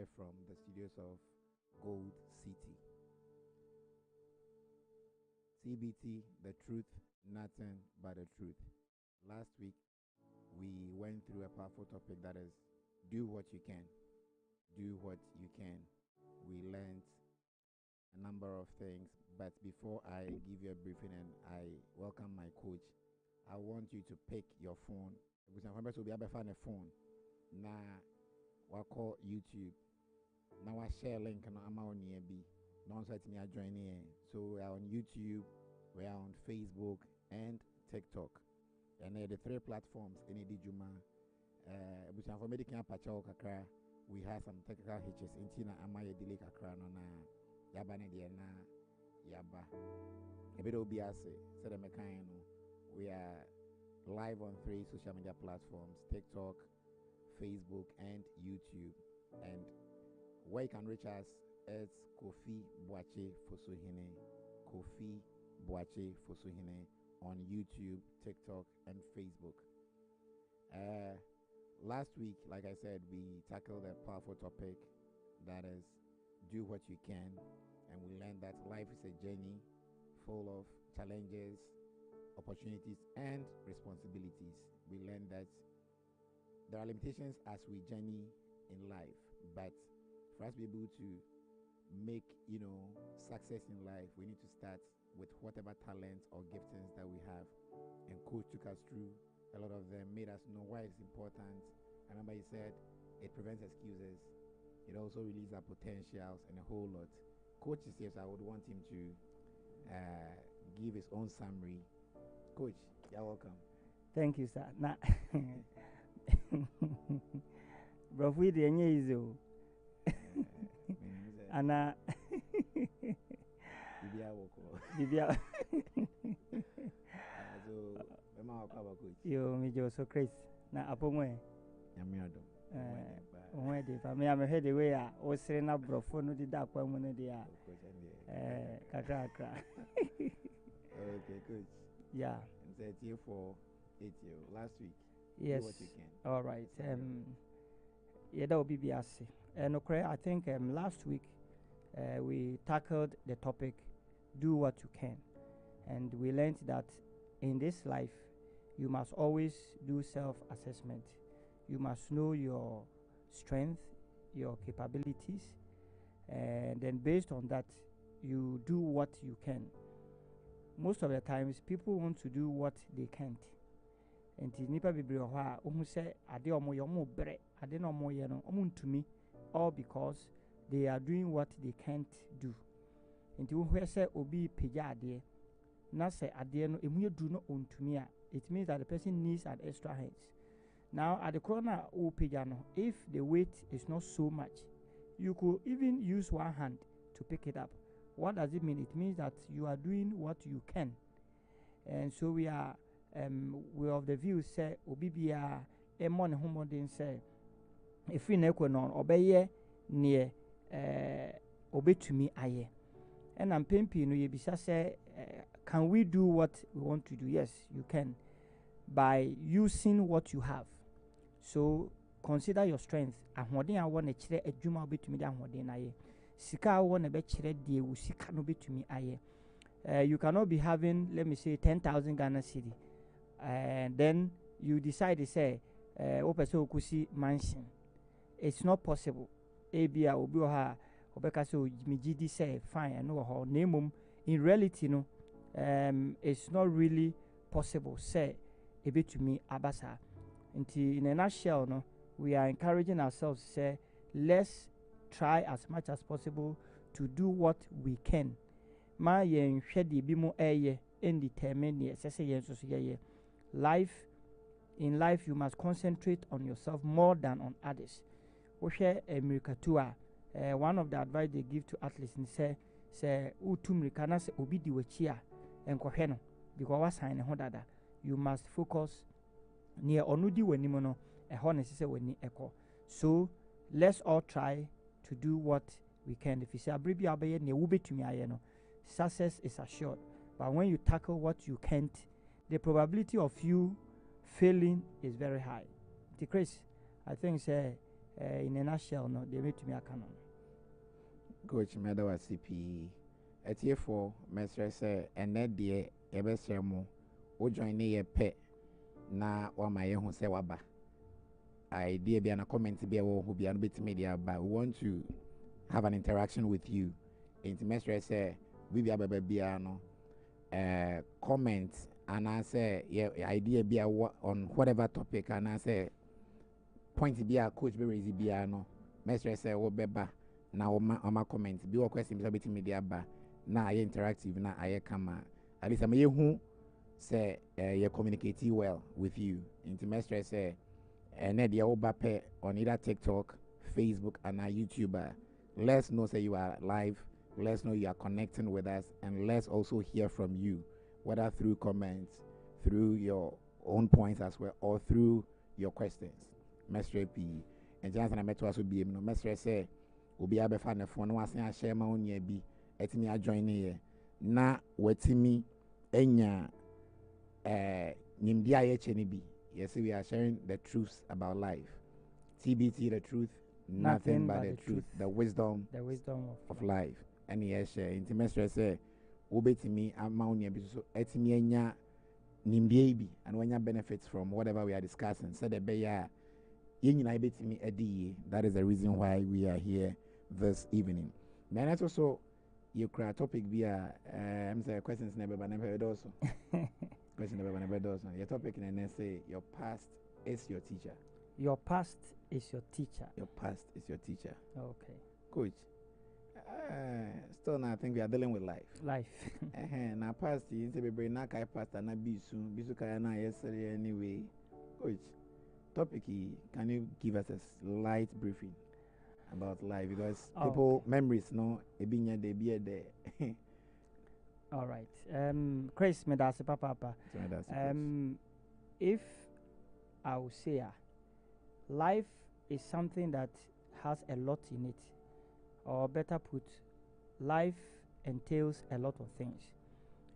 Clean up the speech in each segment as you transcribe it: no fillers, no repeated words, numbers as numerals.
live from the studios of Gold City. TBT, the truth, nothing but the truth. Last week, we went through a powerful topic that is do what you can. Do what you can. We learned a number of things, but before I give you a briefing and I welcome my coach, I want you to pick your phone. Because I'm going to be able to find a phone. Now, we'll call YouTube. Now, I share a link and I'm on here. Don't set me a join here. So, we are on YouTube, we are on Facebook, and TikTok. And the three platforms in Juma. We have some technical hitches in Tina Amaya Delay Kakrano na Yabane Diana Yaba. A bit of Biase, said we are live on 3 social media platforms: TikTok, Facebook, and YouTube. And where you can reach us is Boakye-Fosuhene. Boakye-Fosuhene on YouTube, TikTok, and Facebook. Last week, like I said, we tackled a powerful topic that is do what you can, and we learned that life is a journey full of challenges, opportunities, and responsibilities. We learned that there are limitations as we journey in life, but for us to be able to make success in life, we need to start with whatever talents or giftings that we have. And coach took us through a lot of them, made us know why it's important. I remember he said it prevents excuses. It also releases our potentials and a whole lot. Coach is here, so I would want him to give his own summary. Coach, you're welcome. Thank you, sir. Nah. Bro, we the easy. Anna. Bibia. Yo, me so Chris. Na apomwe. Yamiado. When I am head away, I was saying up brofo no did that when they are. Kakra. Okay, good. Yeah. And said here for 8 years last week. Yes. Do what you can. All right. Yeah, that will be BSC. And okay, I think last week we tackled the topic, do what you can. And we learned that in this life, you must always do self-assessment. You must know your strength, your capabilities, and then based on that, you do what you can. Most of the times, people want to do what they can't. And nipa bebre ha ohu say ade omo yo mo bre ade no mo ye no omo ntumi, all because they are doing what they can't do. And wo hwe say obi pija ade na say ade no emu edu no ontumi a, it means that the person needs an extra hands. Now at the corner o pija no, if the weight is not so much, you could even use one hand to pick it up. What does it mean? It means that you are doing what you can. And so we are of the view say obibia emon homodin say if we neko non obeye near obetumi aye. And I'm pimpi no yebisa say can we do what we want to do? Yes, you can, by using what you have. So consider your strength. Ahode a wona kire adwuma obetumi da ahode na ye. Sika a wona be kire de wo sika no betumi aye. You cannot be having, let me say, 10,000 Ghana cedi, and then you decide to say opeso okusi mansion. It's not possible. Ebia obi oha obeka so migidi say fine and no ho nemum. In reality no, it's not really possible say ebetumi abasa. In a nutshell no, we are encouraging ourselves to say let's try as much as possible to do what we can. Ma yen hwede bi mo eye and determine the essence yen so ye. In life you must concentrate on yourself more than on others. We share America tour. One of the advice they give to athletes and say utumrika na se obi di wachi a enkohwe no, because what sign ho dada, you must focus near onudi wanimo no ho na se wani eko. So let's all try to do what we can. If you say abribi abaye ne wo betumi aye no, success is assured. But when you tackle what you can't, the probability of you failing is very high. Chris, I think say in a nutshell, no, they made to me a canon. Coach Meadow was CP. At year 4, Mestre say, and that dear, ever sermo, o join a pet. Na wa my who say waba. Idea be an a comment to be a who be a bit media, but we want to have an interaction with you. In the Mestre say, we be a baby comment and I say, yeah, idea be a on whatever topic, and I say, point be a coach be easy be a no. Mestre say, oh, beba. Now, my comment be a question, bit media, but now I interactive, now I come. At least I'm a who say, you communicate well with you. Into Mestre say, and then the old on either TikTok, Facebook, and YouTube. Let's know say you are live. Let's know you are connecting with us, and let's also hear from you, whether through comments, through your own points as well, or through your questions. Mestre P. And just I met to us will be no Mestre say, will be able to find a phone. Once I share my own year be, let me join here. Na wetimi enya nimdia yechenibi. Yes, we are sharing the truths about life. TBT, the truth, nothing but the truth, the wisdom of life. And yes, intimacy say, obey me, amount so etimi enya nimdia bi, and when you benefits from whatever we are discussing. Said the beya, that is the reason why we are here this evening. Then it's also your topic via I'm saying questions never but never also. Question never also. Your topic and then say your past is your teacher. Your past is your teacher. Your past is your teacher. Okay. Coach. Still now I think we are dealing with life. Life. Now past you say be na kai past na bisu kaya na yesterday anyway. Coach. Topic, can you give us a slight briefing about life, because people memories no they be there. All right. Chris medase papa. If I will say life is something that has a lot in it, or better put, life entails a lot of things,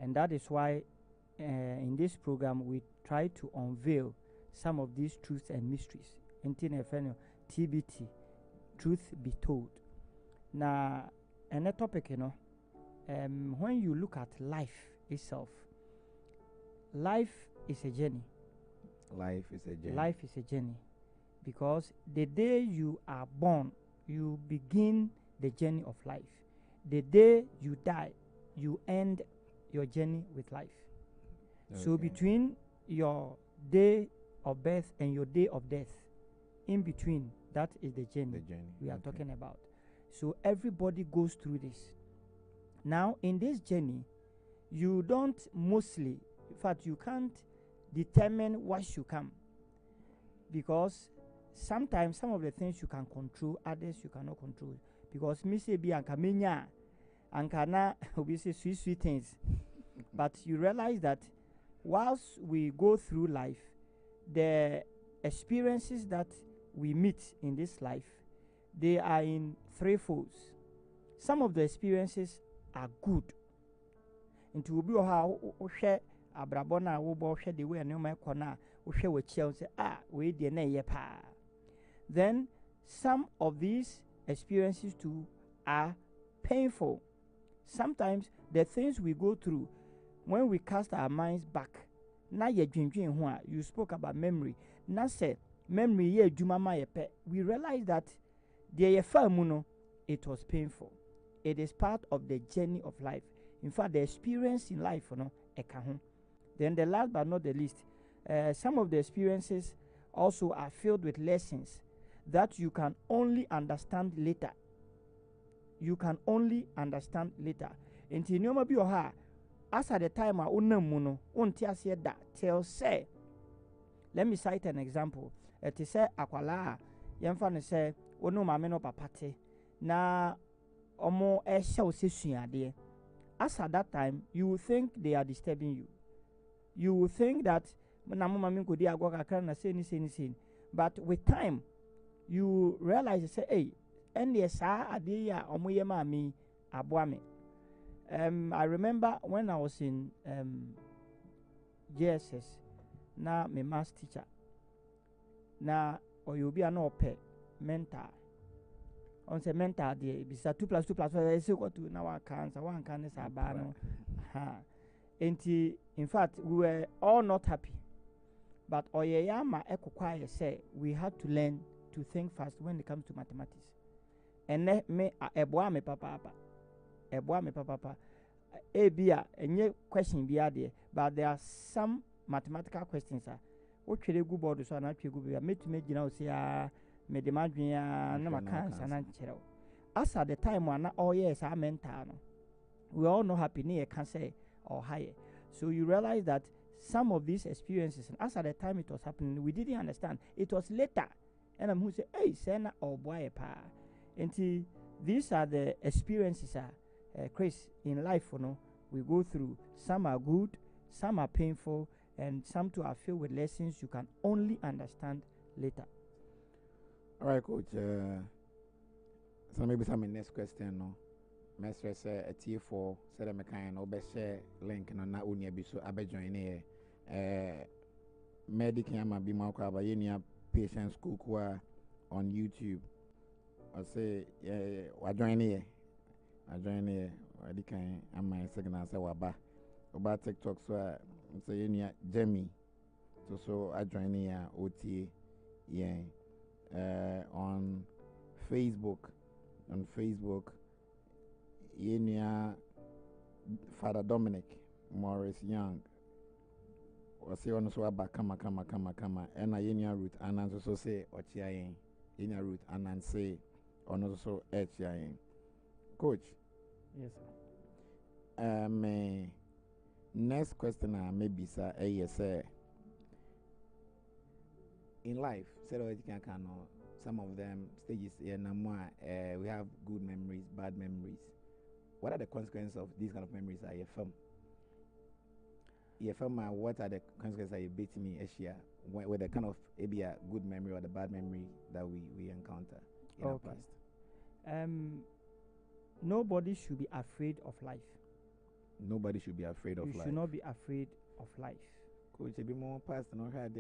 and that is why in this program we try to unveil some of these truths and mysteries. TBT, truth be told. Now, and a topic, when you look at life itself, life is a journey. Life is a journey. Life is a journey, because the day you are born, you begin the journey of life. The day you die, you end your journey with life. Okay. So between your day of birth and your day of death, in between, that is the journey we are talking about. So everybody goes through this. Now in this journey, you don't mostly, in fact you can't determine what should come, because sometimes some of the things you can control, others you cannot control. Because me say be ankamenya ankana we say sweet things, but you realize that whilst we go through life, the experiences that we meet in this life, they are in three folds. Some of the experiences are good. Into be how share abrabona wo share the way and my corner share with say we de na ye pa. Then some of these experiences too are painful. Sometimes the things we go through, when we cast our minds back, na ye dwendwen ho a, you spoke about memory. Na say memory ye adwuma ma ye pe, we realize that the ye famu no, it was painful. It is part of the journey of life. In fact, the experience in life, eka ho. Then the last but not the least, some of the experiences also are filled with lessons that you can only understand later. You can only understand later. Until you be oha, as at the time I unamuno, untiasia da tell say. Let me cite an example. It is say akwala, yamfane say, ono mameno papate, na omo esha osisuade. As at that time, you will think they are disturbing you. You will think that namu mamin kodi agwa kakra na say. But with time, you realize you say, hey, and yes, adia omo ye mami abwame. I remember when I was in JSS, na my math teacher. Na or you be an ope, mental. On say mental there, bisa 2 plus 2 plus 4 is equal to now one can is abano. In fact, we were all not happy. But Oyeyama Ekokwaya say we had to learn to think fast when it comes to mathematics. And me eboa me papa. Ebia enye question bi ade, but there are some mathematical questions what twere gu board so na twere gu bia metumi gina o say me de madwen na makansa na nkyerɛw. As at the time when all yes are mental no, we all know happy near can say or higher. So you realize that some of these experiences, and as at the time it was happening, we didn't understand. It was later, and I'm who say, "Hey, Sena or boy pa." And these are the experiences, Chris, in life. You know, we go through. Some are good, some are painful, and some too are filled with lessons you can only understand later. All right, Coach. So maybe some next question, no. Mestre say a T4 said I'm kind of share link no na unia bi so abe join here. Medical am be ma kwa ba yenia patient school kwa on YouTube. I say wa join here. I join here. Adi kan am my signal say wa ba. Oba TikTok so say yenia Jamie. So I join here OTA on Facebook. On Facebook Yenia Father Dominic Morris Young was say on so about kama and Yenia root and also say Ochiayen Yenia root and say on also Ochiayen. Coach. Yes, sir. Next question maybe sir say in life say what can some of them stages we have good memories, bad memories. What are the consequences of these kind of memories? Are you firm? What are the consequences? Are you beating me Asia with the kind of maybe a good memory or the bad memory that we encounter in our past? Nobody should be afraid of life. Nobody should be afraid of life. You should not be afraid of life. Coach, be more past no had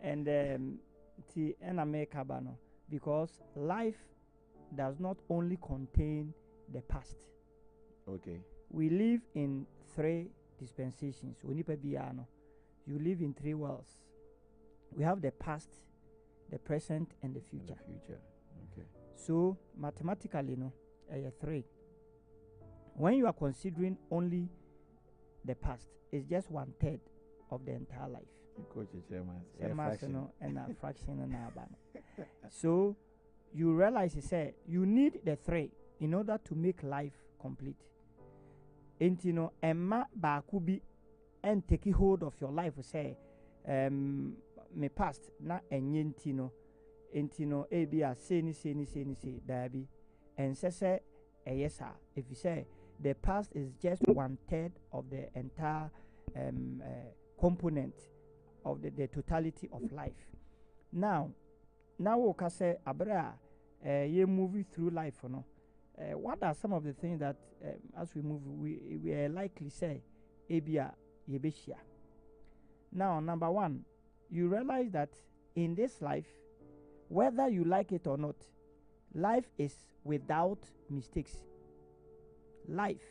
and because life does not only contain the past. Okay. We live in 3 dispensations. You live in 3 worlds. We have the past, the present, and the future. Okay. So mathematically, 3. When you are considering only the past, it's just 1/3 of the entire life. Coach, fraction. So you realize you need the 3 in order to make life complete. And Emma Bakubi and take hold of your life say me past na enyentino ebia say dabi and say yes sir. If you say the past is just 1/3 of the entire component of the totality of life. Now we can say abra you moving through life, what are some of the things that as we move we are likely say ebia yebeshia. Now number 1, you realize that in this life, whether you like it or not, life is without mistakes. Life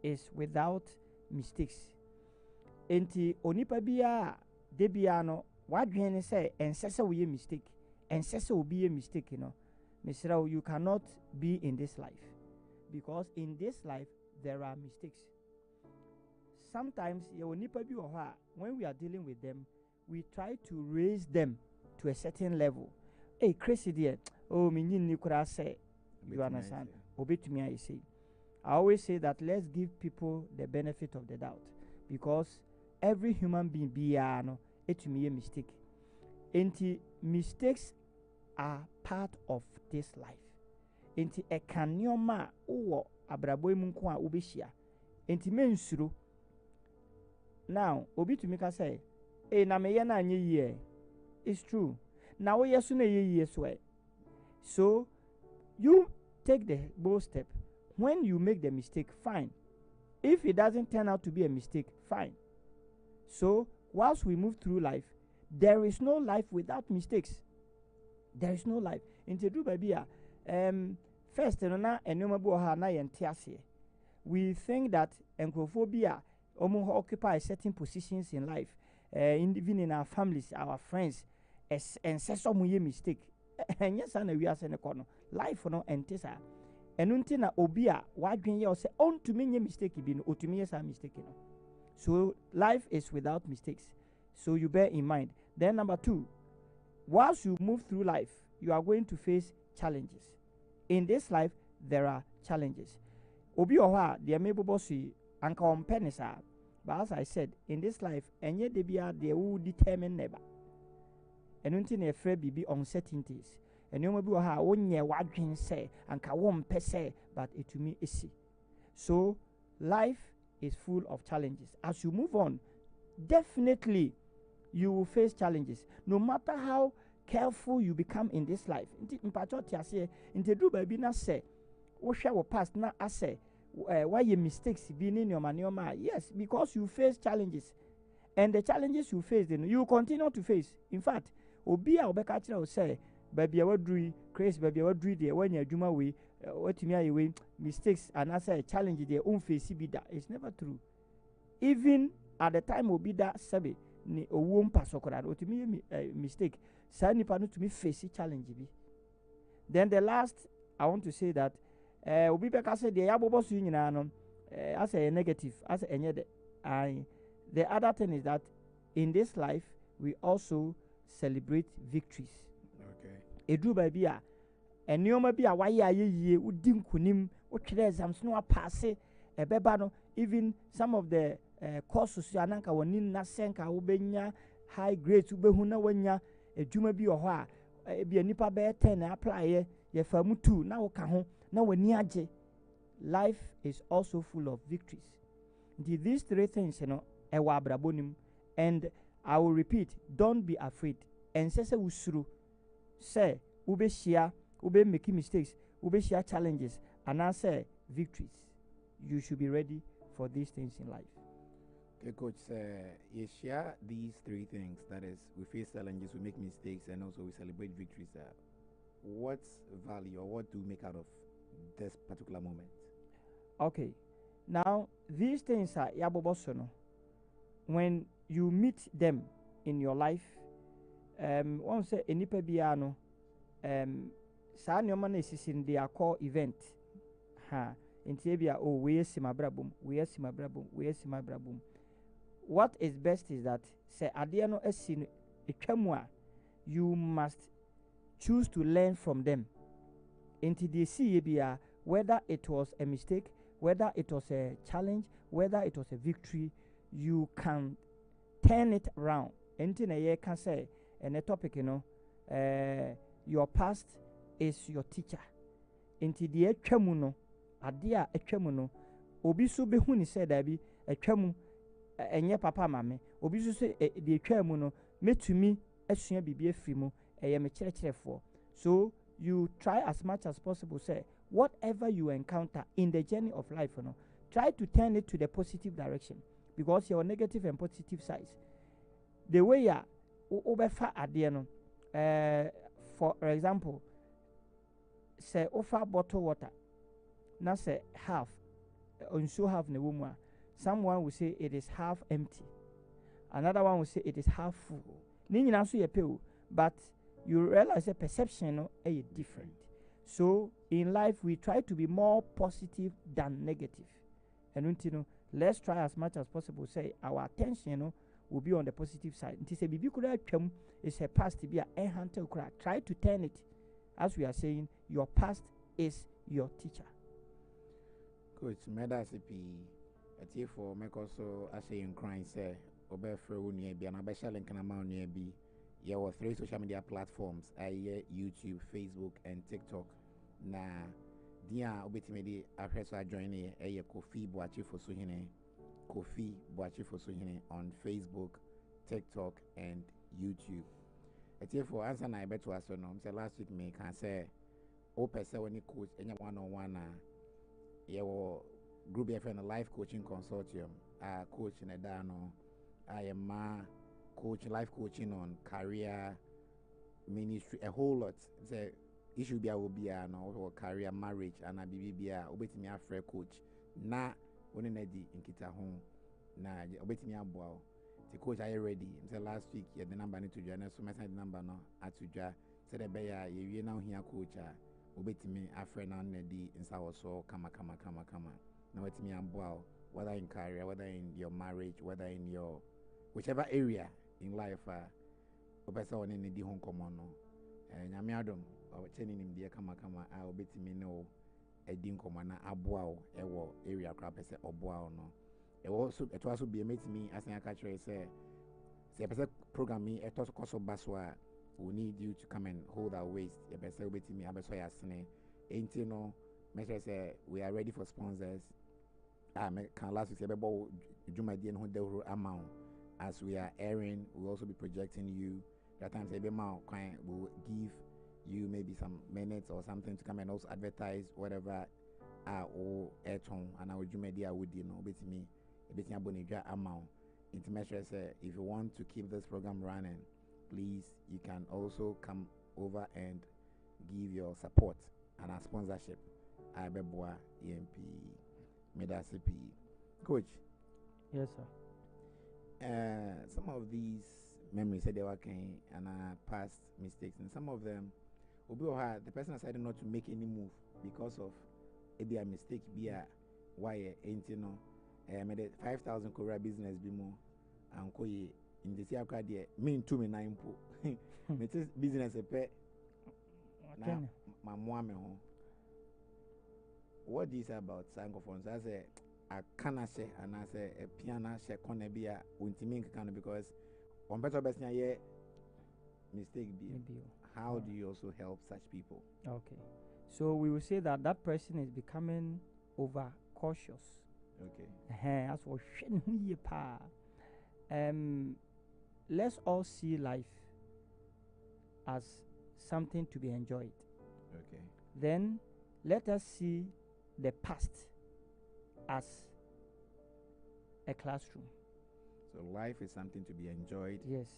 is without mistakes. Enti onipa bia de bia no wadwen say ensese wo ye mistake, ensese obi ye mistake Misra, you cannot be in this life, because in this life there are mistakes. Sometimes onipa bi when we are dealing with them, we try to raise them to a certain level. Hey, crazy dear. Oh, minyin nikura say. You understand? Obetumi I say. I always say that let's give people the benefit of the doubt, because every human being biano etumi a mistake. Enti mistakes are part of this life. Enti ekanyoma uwo abrabo mu nko a ubehia. Enti mensuro. Now, obitumi ka say, "Eh na me ye na anye ye." It's true. Now we yesu na ye ye so you take the bold step. When you make the mistake, fine. If it doesn't turn out to be a mistake, fine. So, whilst we move through life, there is no life without mistakes. There is no life. Into do baby first na enoma bi ha na yente ase. We think that encrophobia occupy certain positions in life, even in our families, our friends, and say some mistake. And yes, and we are saying life no entesa. And until obia wadwen ye say on to me mistake be no to me some mistake no. So life is without mistakes. So you bear in mind. Then number 2, whilst you move through life, you are going to face challenges. In this life, there are challenges. Obi oha de mebobo sui anka ompenisa. But as I said, in this life, enye debia they will determine never. And until a free be uncertainties. And you may be ha onye wadwin say anka won pese, but it to me is. So life is full of challenges. As you move on, definitely you will face challenges. No matter how careful you become in this life. Inte do baby na say wo hwe wo past na ase why your mistakes be in your manoma. Yes, because you face challenges. And the challenges you face, then you continue to face. In fact, obi a obeka kire o say baby a wadru crazy baby a wadru there when you adwuma we watimi aye we mistakes and as a challenge their own face be that. It's never true. Even at the time obi da sebe ni owo mpa sokora otimi mistake sa nipa no to me face challenge bi. Then the last I want to say that obi beka say the yabobo su nyina no as a negative as enye de I the other thing is that in this life we also celebrate victories. Okay. Edu baby a enioma bi a waye ayeye udi nkunim otwere exams no pass ebeba no even some of the courses ananka woni na senka wo benya high grades wo behu na wanya edwuma bi oho a bi anipa be 10 apply ye famu 2 na wo ka ho na wani age. Life is also full of victories. These 3 things, you know, ewa abrabonim. And I will repeat, don't be afraid. And say usuru say ube share ube making mistakes ube share challenges and I say victories. You should be ready for these things in life. Okay, coach, you share these 3 things, that is we face challenges, we make mistakes, and also we celebrate victories. What value or what do you make out of this particular moment? Okay, now these things are yabobosono. When you meet them in your life, one say enipa biano sa nyoma na esisin they are called event ha inti bia oh we esimabrabum we esimabrabum we esimabrabum. What is best is that say ade no esi etwamu a you must choose to learn from them. Inti they see bia whether it was a mistake, whether it was a challenge, whether it was a victory, you can turn it around. Inti na ye can say and a topic, you know, your past is your teacher. Inti the etwamu no adia etwamu no obi so behu ni said abi etwamu enye papa mame obi so say the etwamu no metumi asua bibia afiri mu eye me kirekerefo. So you try as much as possible say whatever you encounter in the journey of life, you know, try to turn it to the positive direction, because your negative and positive sides, the way you obefa ade no for example say offer bottle water na say half unso half na womu a, someone will say it is half empty, another one will say it is half full. Ni nyina so ye pe o, but you realize the perception no is different. So in life we try to be more positive than negative, and you know, let's try as much as possible say our attention, you know, will be on the positive side. It is a bibi kura twam is a past to be a hunter kura. Try to turn it, as we are saying, your past is your teacher. Coach, meda sipi ati for make also as in crying say obe fro near be an abesha link na ma near be. There were 3 social media platforms, YouTube, Facebook, and TikTok. Na dia obetimedi afreso join here Boakye-Fosuhene, Boakye-Fosuhene on Facebook, TikTok, and YouTube. Ati for answer na bet to us no. Say last week me can say o person when coach enya one-on-one your group friend life coaching consortium coach in a dano I am coach life coaching on career ministry a whole lot. Say issue be no or career marriage and a baby obetimi afre coach na one na di nkita ho na obetimi aboa the coach are you ready say last week you the number need to join so my send the number no atudwa say the be ya ye na ohia coach obetimi afre na na di nsa wo so kama na wetimi aboa whether in career, whether in your marriage, whether in your whichever area in life obesa one ne di hon komono nyame adom cheni nim de kama obetimi no edi nkomo na aboa o ewo area kra pese oboa o no so it was be metimi asan aka kire say pese program me it was cost baswa we need you to come and hold our waist pese obetimi abeso ya sene enti no make sure say we are ready for sponsors. Can last week say about Jumadi and Honda amount as we are airing, we'll also be projecting you. That time say will give you maybe some minutes or something to come and also advertise whatever or airtone and our Jumadi would with me a bit amount. Intimate say if you want to keep this program running, please you can also come over and give your support and our sponsorship. Ibeboa EMP. Medasipi. Coach. Yes, sir. Some of these memories said they were and past mistakes, and some of them will be hard. The person decided not to make any move because of maybe a mistake. Be a why ain't you know? Made 5,000 Korea business be more and koye in the sea card there. Mean to me 9 po. Metis business a pet. Now my mom home. What do you say about Sankophones? I say I cannot say and I say a piano share corner be a ultimate kind because on better best year mistake be. How do you also help such people? Okay. So we will say that that person is becoming over cautious. Okay. That's what let's all see life as something to be enjoyed. Okay. Then let us see the past as a classroom. So life is something to be enjoyed. Yes.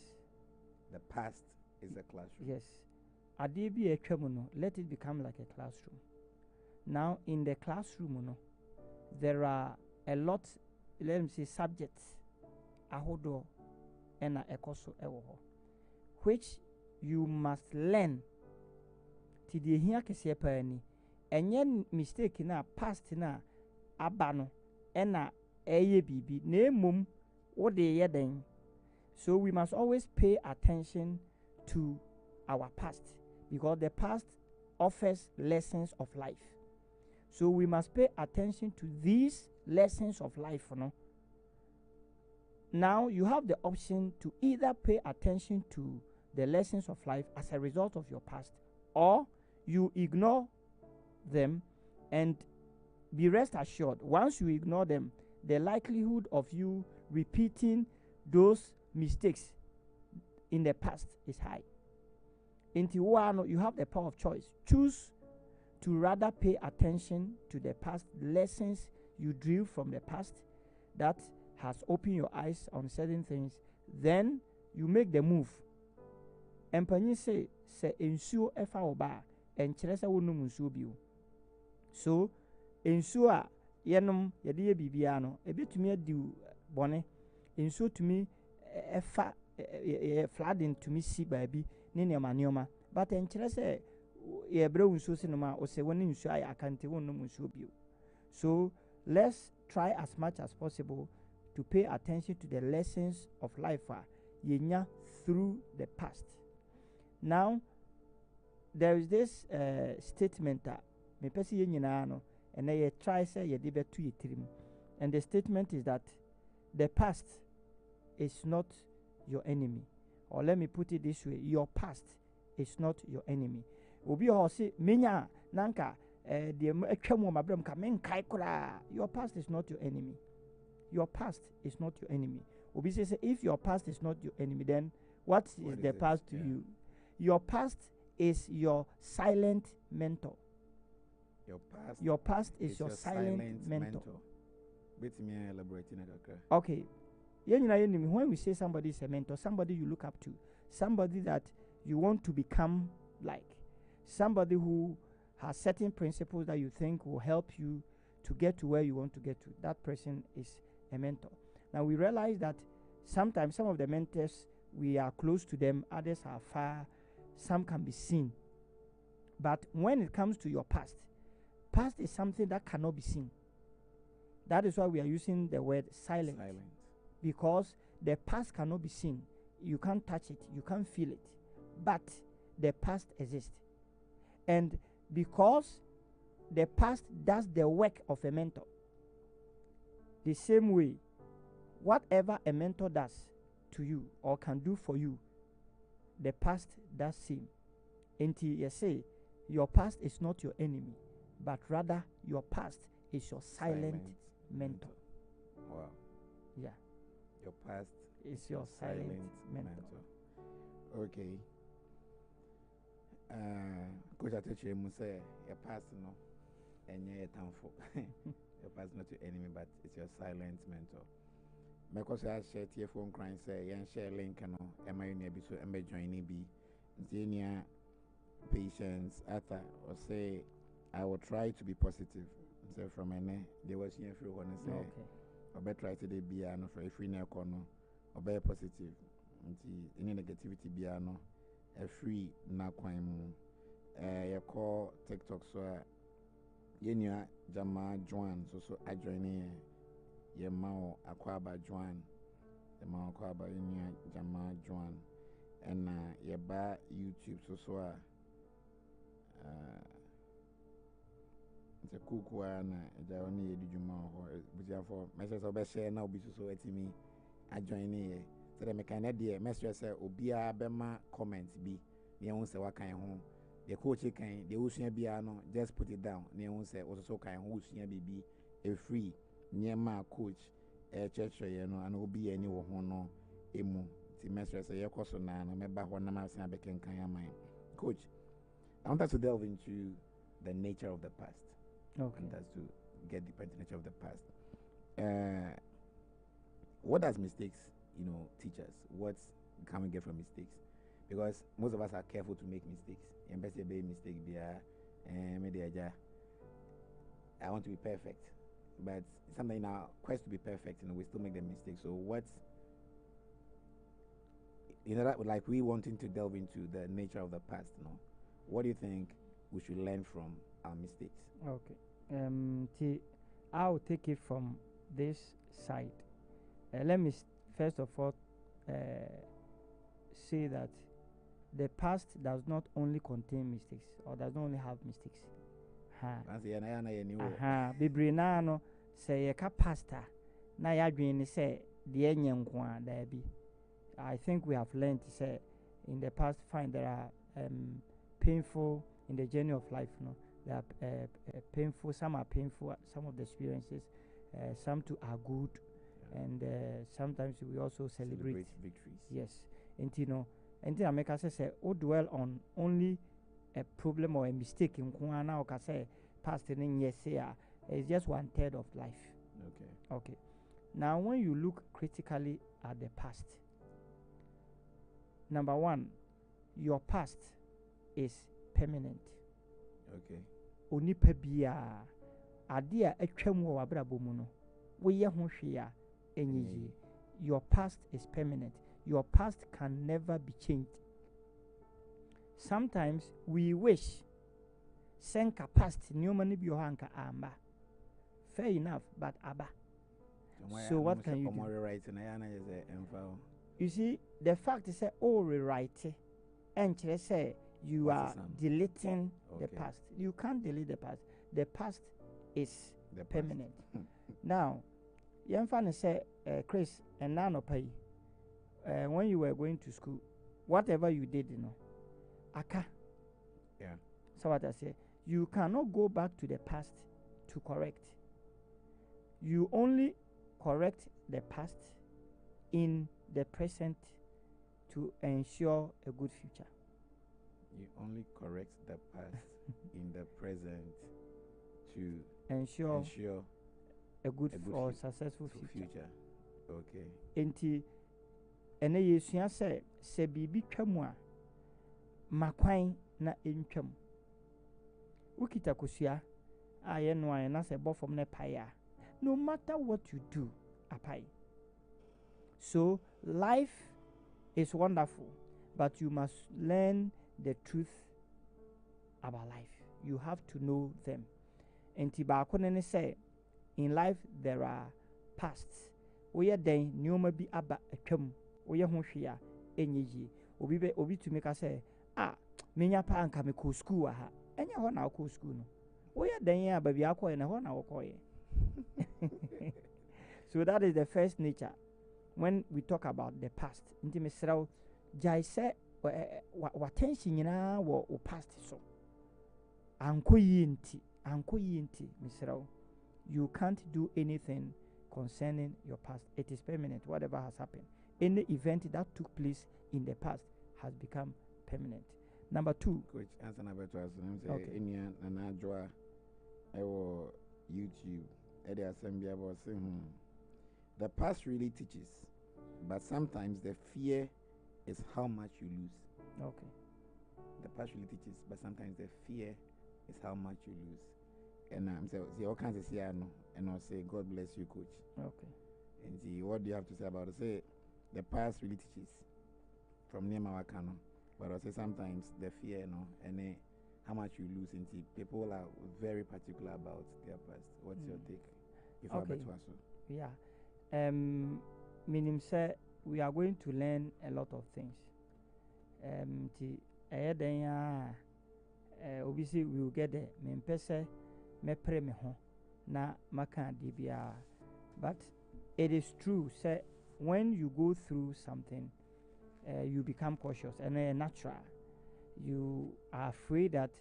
The past is a classroom. Yes. Adibi ekwemuno, let it become like a classroom. Now in the classroom, there are a lot, let me say, subjects ahodo ena ekoso ewoho, which you must learn. Tidi ehia kese pa ani. Enye mistake na past na abano ena eye bibi na emum wo de ye den. So we must always pay attention to our past because the past offers lessons of life. So we must pay attention to these lessons of life, Now you have the option to either pay attention to the lessons of life as a result of your past, or you ignore them and be rest assured once you ignore them, the likelihood of you repeating those mistakes in the past is high. In Tijuana, you have the power of choice. Choose to rather pay attention to the past lessons you drew from the past that has opened your eyes on certain things. Then you make the move. And Panyi say ensuo efa oba and cheresa wonu munsuo bio. So ensuo a yenom yede ye bibia no ebetumi adi bone ensuo tumi efa flooding tumi si baabi ne neoma but encherese ye bre unsuo sinoma o se woni nsuo ay akante wonu munsuo bio. So let's try as much as possible to pay attention to the lessons of life yenya through the past. Now there is this statement that me pesi ye nyina no and ye try say ye de betu ye tirim, and the statement is that the past is not your enemy, or let me put it this way, your past is not your enemy. Obi ho say menya nanka de atwam ma bram ka menkai kura. Your past is not your enemy. Your past is not your enemy. Obi say if your past is not your enemy, then what is the past to you? Your past is your silent mentor. Your past is your silent mentor. Okay. When we say somebody is a mentor, somebody you look up to, somebody that you want to become like somebody who has certain principles that you think will help you to get to where you want to get to. That person is a mentor. Now we realize that sometimes some of the mentors, we are close to them, others are far, some can be seen. But when it comes to your past is something that cannot be seen. That is why we are using the word silent. Because the past cannot be seen. You can't touch it, you can't feel it. But the past exists. And because the past does the work of a mentor, the same way, whatever a mentor does to you or can do for you, the past does same. Until you say, your past is not your enemy, but rather your past is your silent mentor. Wow. Yeah. Your past is your silent mentor. Okay. Coach Ateche mu say your past no enye etamfo. Your past not your enemy, but it's your silent mentor. Because I share your phone crying say yan share link no ema you be so embe join be ntia patience ata or say I will try to be positive. Say from ene they was here free one say okay. Or better try to be no for free na kono or be positive. Nti any negativity be no a free na kwan mu. You call TikTok so yenya Jama Joan so I join ye mao akwaba Joan. The mao akwaba yenya Jama Joan. And ye ba YouTube so it's a cook one na only ye djuma ho butia for message obe share na obi so etimi I join here so the mechanic there message say obia bema comment bi ne won say wakan ho the coach kan the usua bia no just put it down ne won say also kan ho usua bibi e free ne ma coach church ye no and obi ani wo ho no emu ti message say ye koso na no meba ho na ma san beken kan aman. Coach, I want us to delve into the nature of the past. Okay. And that's to get deeper into the nature of the past. What does mistakes, teach us? What can we get from mistakes? Because most of us are careful to make mistakes. I want to be perfect, but sometimes in our quest to be perfect, we still make the mistakes. So like we wanting to delve into the nature of the past, what do you think we should learn from our mistakes? Okay. I'll take it from this side. Let me first of all say that the past does not only contain mistakes or does not only have mistakes. Bibri na no say yeka pasta na yadwin say de enye nko a da bi. I think we have learned to say in the past there are painful in the journey of life, They are painful, some are painful, some of the experiences, some too are good, and sometimes we also celebrate victories. Yes, and America say, dwell on only a problem or a mistake in Kuana or say past in yes, it's just 1/3 of life. Okay. Now, when you look critically at the past, number one, your past is permanent. Okay. Onipa bia ade a atwam wo abrabo mu no wo ye ho hwe a enyi. Your past is permanent. Your past can never be changed. Sometimes we wish senka past nyoma ni bi o hanka amba. Fair enough, but aba. So what can you do? You see, the fact is that rewrite and say you are deleting the past. You can't delete the past. The past is permanent. Now, Yemfan say, Chris, and now pay. When you were going to school, whatever you did, aka. Yeah. So what I say, you cannot go back to the past to correct. You only correct the past in the present to ensure a good future. You only correct the past in the present to ensure a good or successful future. Okay. Enti ene yesua se bibi twam a makwan na entwam ukita kosua aye no aye na se bofom ne paya no matter what you do apai. So life is wonderful, but you must learn the truth about life. You have to know them. Enti ba ko ne say in life there are pasts. Oye den nyoma bi aba atwam. Oye ho hwe a enyeji. Obi to make us say menya pa anka me ko school ha. Enya ho na ko school no. Oye den ya ba bi akoye na ho na wokoye. So that is the first nature when we talk about the past. Nti me sraw jai se wa tension nyina wo past so. Anko yinti me sraw. You can't do anything concerning your past. It is permanent. Whatever has happened, any event that took place in the past has become permanent. Number 2. Coach, answer number 2. Okay. In Nanajwa, YouTube, at the assembly, I was saying, the past really teaches, but sometimes the fear is how much you lose. Okay. The past really teaches, but sometimes the fear is how much you lose. And I'm saying, all kinds of say, and I'll say, God bless you, Coach. Okay. And see, what do you have to say about it? Say, the past really teaches from near Mawakano, but I'll say sometimes the fear, and how much you lose. And see, people are very particular about their past. What's your take? If okay. Yeah. Meaning, say, we are going to learn a lot of things. Obviously, we will get there. Me pray me ho na maka dibia, but it is true say when you go through something you become cautious and natural. You are afraid that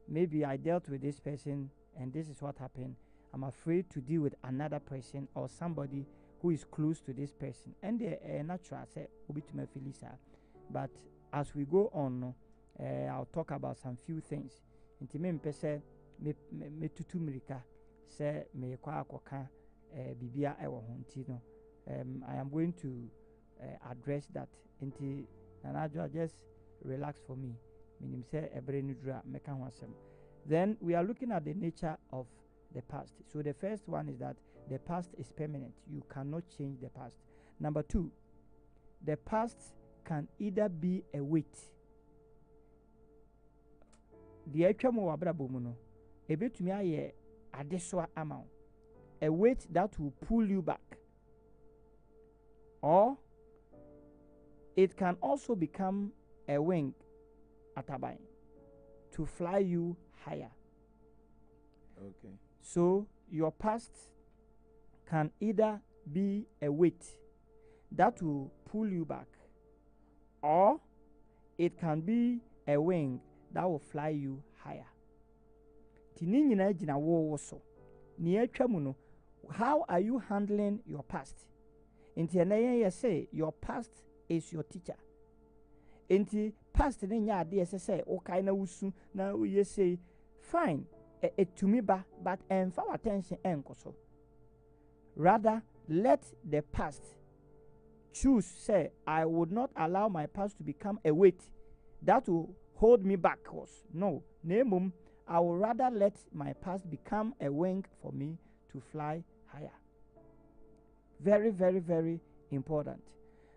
maybe I dealt with this person and this is what happened. I'm afraid to deal with another person or somebody who is close to this person, and natural say obi to me Felisa. But as we go on, I'll talk about some few things. Intimate person me tutu mirika say me kwa akoka bibia ewo ho nti no I am going to address that. Nti Nanajo, just relax for me. Minim say ebre nudra meka ho asem. Then we are looking at the nature of the past. So the first one is that the past is permanent. You cannot change the past. Number 2, the past can either be a weight. The etwamo wabrabo mu no ebetumi aye adeswa amount, a weight that will pull you back, or it can also become a wing atabai to fly you higher. Okay. So your past can either be a weight that will pull you back, or it can be a wing that will fly you higher. Tini nyina jina wo so ni atwa mu no, how are you handling your past? Inti eneye say your past is your teacher. Inti past ne nya ade say o kai na wusu na we say fine it to me ba, but for attention enkoso. Rather let the past choose, say I would not allow my past to become a weight that will hold me backwards. No, nemum, I would rather let my past become a wing for me to fly higher. Very, very, very important.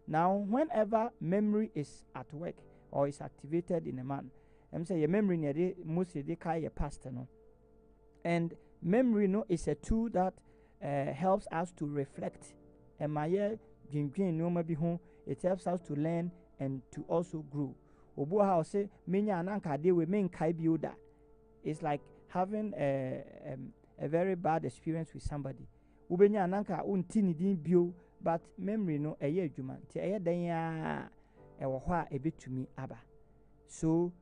Now, whenever memory is at work or is activated in a man, I'm saying your memory near mostly they call your past, no. And memory, no, is a tool that helps us to reflect. And my it helps us to learn and to also grow. Obu how say menya ananka de we men kai bioda. It's like having a very bad experience with somebody. Ubenya ananka unti ni din bio, but memory no eye adwuma. Ti eye dan ya ewo ho a ebetumi aba. So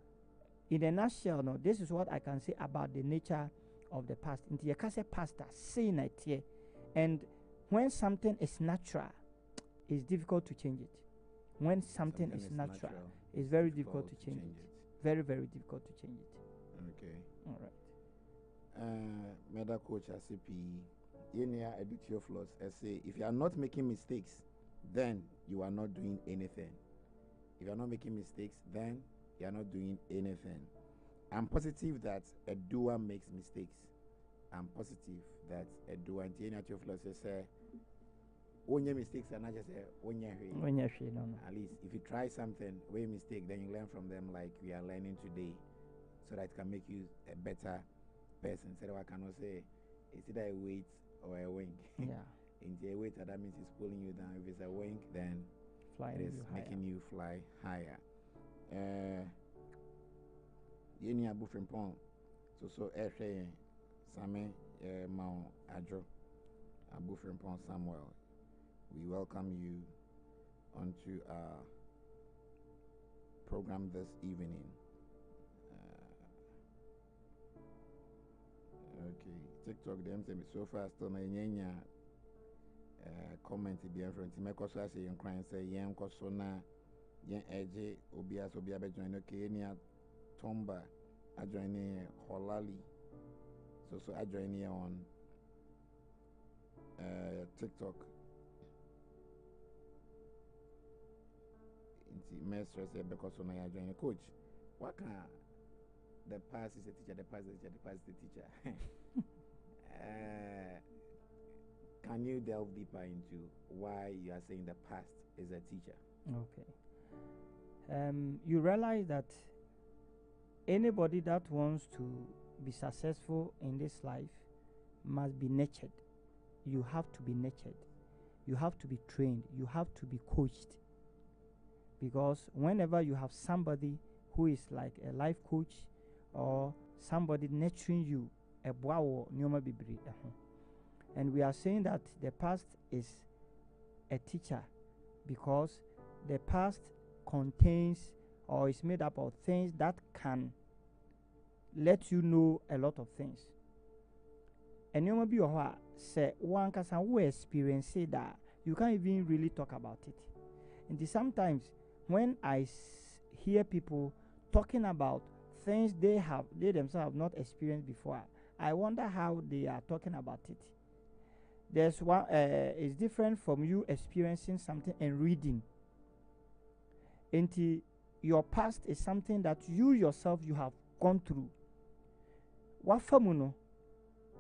in a nutshell, no, this is what I can say about the nature of the past. Inti ye ka say pastor say na tie. And when something is natural, it's difficult to change it. When something is natural, it's very difficult to change it. Very, very difficult to change it. Okay. All right. Medical coach ACP, Yenia Edutio Floss, say if you are not making mistakes, then you are not doing anything. If you are not making mistakes, then you're not doing anything. I'm positive that a doer makes mistakes. I'm positive that a doer and any of your say when your mistakes are not just when you're at least if you try something where you mistake, then you learn from them like we are learning today, so that it can make you a better person. So I cannot say it's either a weight or a wink. Yeah. In the weight, that means it's pulling you down. If it's a wink, then it is making you fly higher. Yeni abu frimpon so Same Mount Adjo Abu frimpon Samuel. We welcome you onto our program this evening. Okay, TikTok them say so far still na nyanya comment bi enfront me ko so ase yen kran say yen ko so na yen eje obi be join okay ni Tomba I join Holali. So I join here on TikTok. Mistress because when I join a coach. What can the past is a teacher, the past is the teacher. Can you delve deeper into why you are saying the past is a teacher? Okay. You realize that anybody that wants to be successful in this life must be nurtured. You have to be nurtured. You have to be trained. You have to be coached. Because whenever you have somebody who is like a life coach or somebody nurturing you, and we are saying that the past is a teacher because the past contains or is made up of things that can let you know a lot of things. And you might be say one can experience that you can't even really talk about it. And sometimes when I hear people talking about things they themselves have not experienced before, I wonder how they are talking about it. There's one is different from you experiencing something and reading. Into your past is something that you yourself you have gone through. Wafamuno,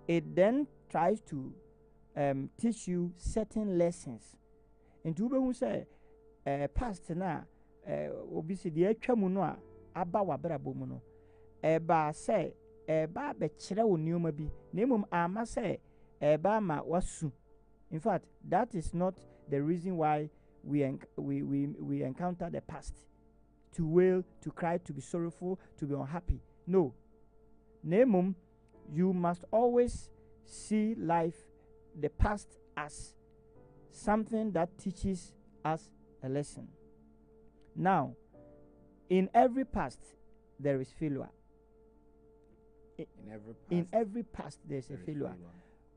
it then tries to teach you certain lessons. And you who say past na obisi the etwamuno a aba wabrabo mu no eba say eba be kire wo nioma bi na emom ama say eba ma wasu. In fact, that is not the reason why we encounter the past to wail, to cry, to be sorrowful, to be unhappy. No. Nemum, you must always see life, the past, as something that teaches us a lesson. Now, in every past, there is failure. In every past, there is a failure.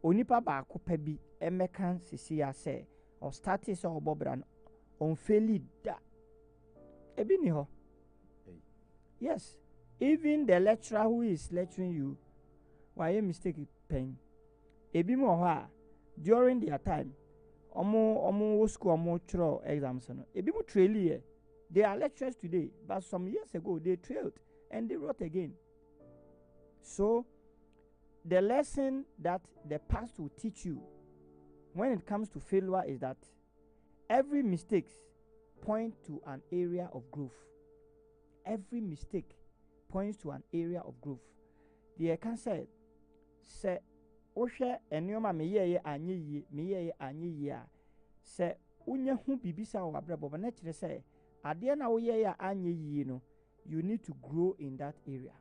Onipa ba akupa bi emekan sisi ase or started so obobran on failed da. Ebi ni ho. Yes. Even the lecturer who is lecturing you, why a mistake pen. Ebi mo ha during their time, omo school omo chro exams no. Ebi mo trail. They are lecturers today, but some years ago they trailed and they wrote again. So the lesson that the past will teach you when it comes to failure is that every mistake points to an area of growth. Every mistake points to an area of growth. The can say Osha enioma meye anyi say unya hu bibisa wa brabo but naturally say ade na wo ye anyi no, you need to grow in that area.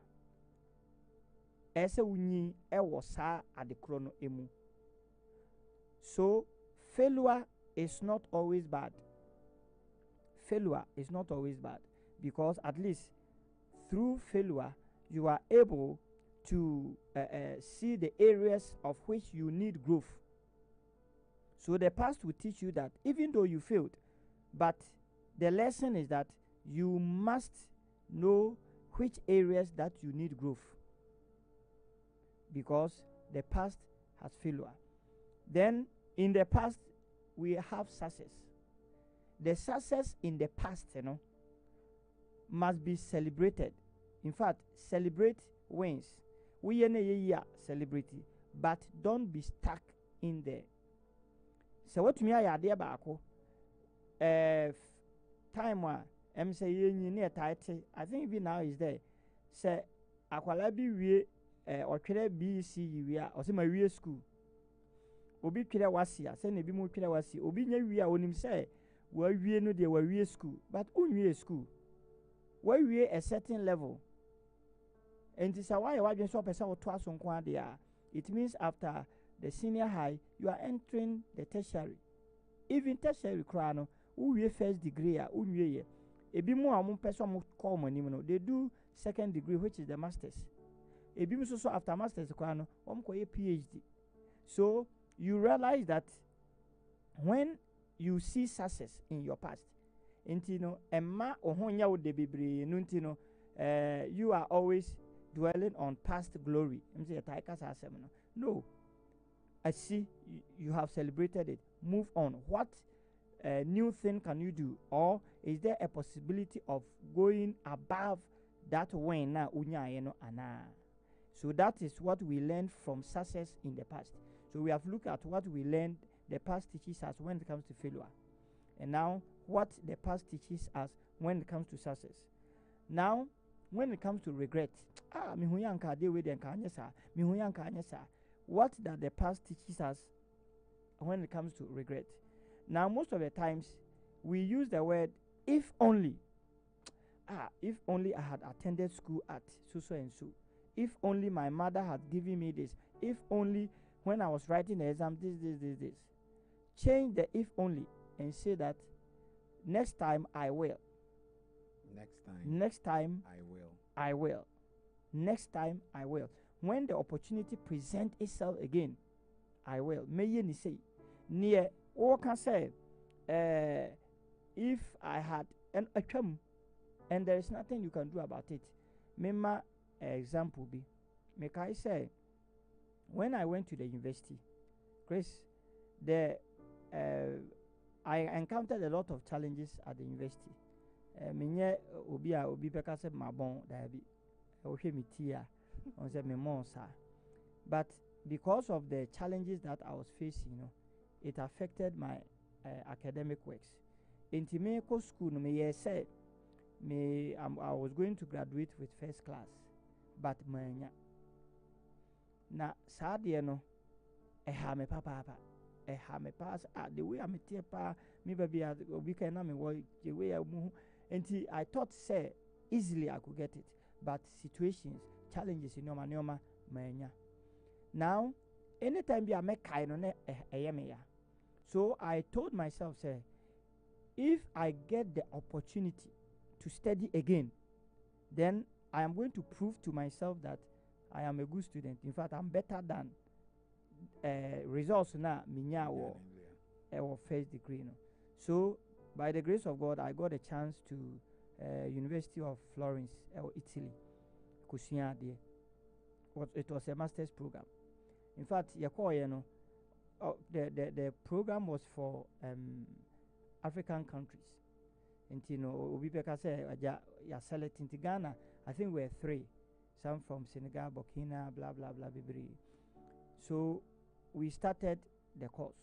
Ese unyi ewo sa adekro no emu. So failure is not always bad. Failure is not always bad because at least through failure you are able to see the areas of which you need growth. So the past will teach you that even though you failed, but the lesson is that you must know which areas that you need growth. Because the past has failure. Then in the past we have success. The success in the past, must be celebrated. In fact, celebrate wins. We celebrity, but don't be stuck in there. So what me I idea baako time wa say yenyi near tight. I think even now is there. Say akwala bi wie otwere BC wie a ose ma wie school. Obi twere wasi a say na bi mu twere wasi. Obi nya wie a onim say wa wie no de wa wie school, but unwie school. Wa wie a certain level. And this is why you want so person to aso nko ade a. It means after the senior high you are entering the tertiary. Even tertiary kra no we first degree a unwie ye. Ebi mu a mo person mo call money no, they do second degree, which is the masters. Ebi mu so after masters kra no mo ko ye PhD. So you realize that when you see success in your past, intino emma ohonya wo de bebre no intino you are always dwelling on past glory. No, I see you have celebrated it. Move on. What new thing can you do, or is there a possibility of going above that win now? So that is what we learned from success in the past. So we have looked at what we learned. The past teaches us when it comes to failure, and now what the past teaches us when it comes to success. Now, when it comes to regret, what that the past teaches us when it comes to regret. Now, most of the times we use the word if only. If only I had attended school at so and so. If only my mother had given me this. If only when I was writing the exam, this. Change the if only and say that next time I will. Next time I will. Next time I will. When the opportunity presents itself again, I will. May you say, near or can say, if I had an attempt and there is nothing you can do about it. Mema example be, make I say, when I went to the university, Chris, I encountered a lot of challenges at the university. Menye obi peka se mabon dabi ohwe mi tia on se me monsa, but because of the challenges that I was facing, it affected my academic works. Inti me ko school no me say I was going to graduate with first class, but manya na sadie no ha me papa ha me pass the way I'm tie pa me baby obi can na me wo the way until I thought say easily I could get it, but situations, challenges in norma manya. Now anytime I make kind on so I told myself, say, if I get the opportunity to study again, then I am going to prove to myself that I am a good student. In fact, I'm better than results now minya or first degree. So by the grace of God, I got a chance to University of Florence, Italy, Kusia there. It was a master's program. In fact, the program was for African countries. And we say selecting to Ghana. I think we're 3. Some from Senegal, Burkina, blah blah blah. So we started the course.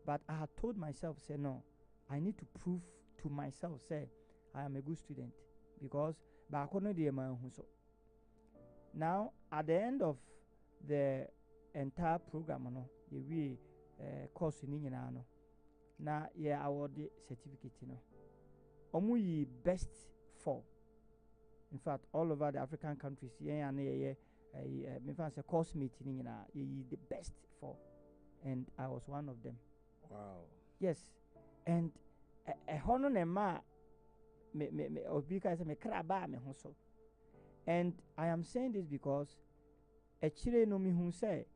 But I had told myself, say no, I need to prove to myself, say I am a good student, because now at the end of the entire program, we course in now I award the certificate. Omu best 4. In fact, all over the African countries, me fancy course meeting the best 4, and I was one of them. Wow. Yes, and a honor nema me obika say me kraba me hoso. And I am saying this because a chile no me who say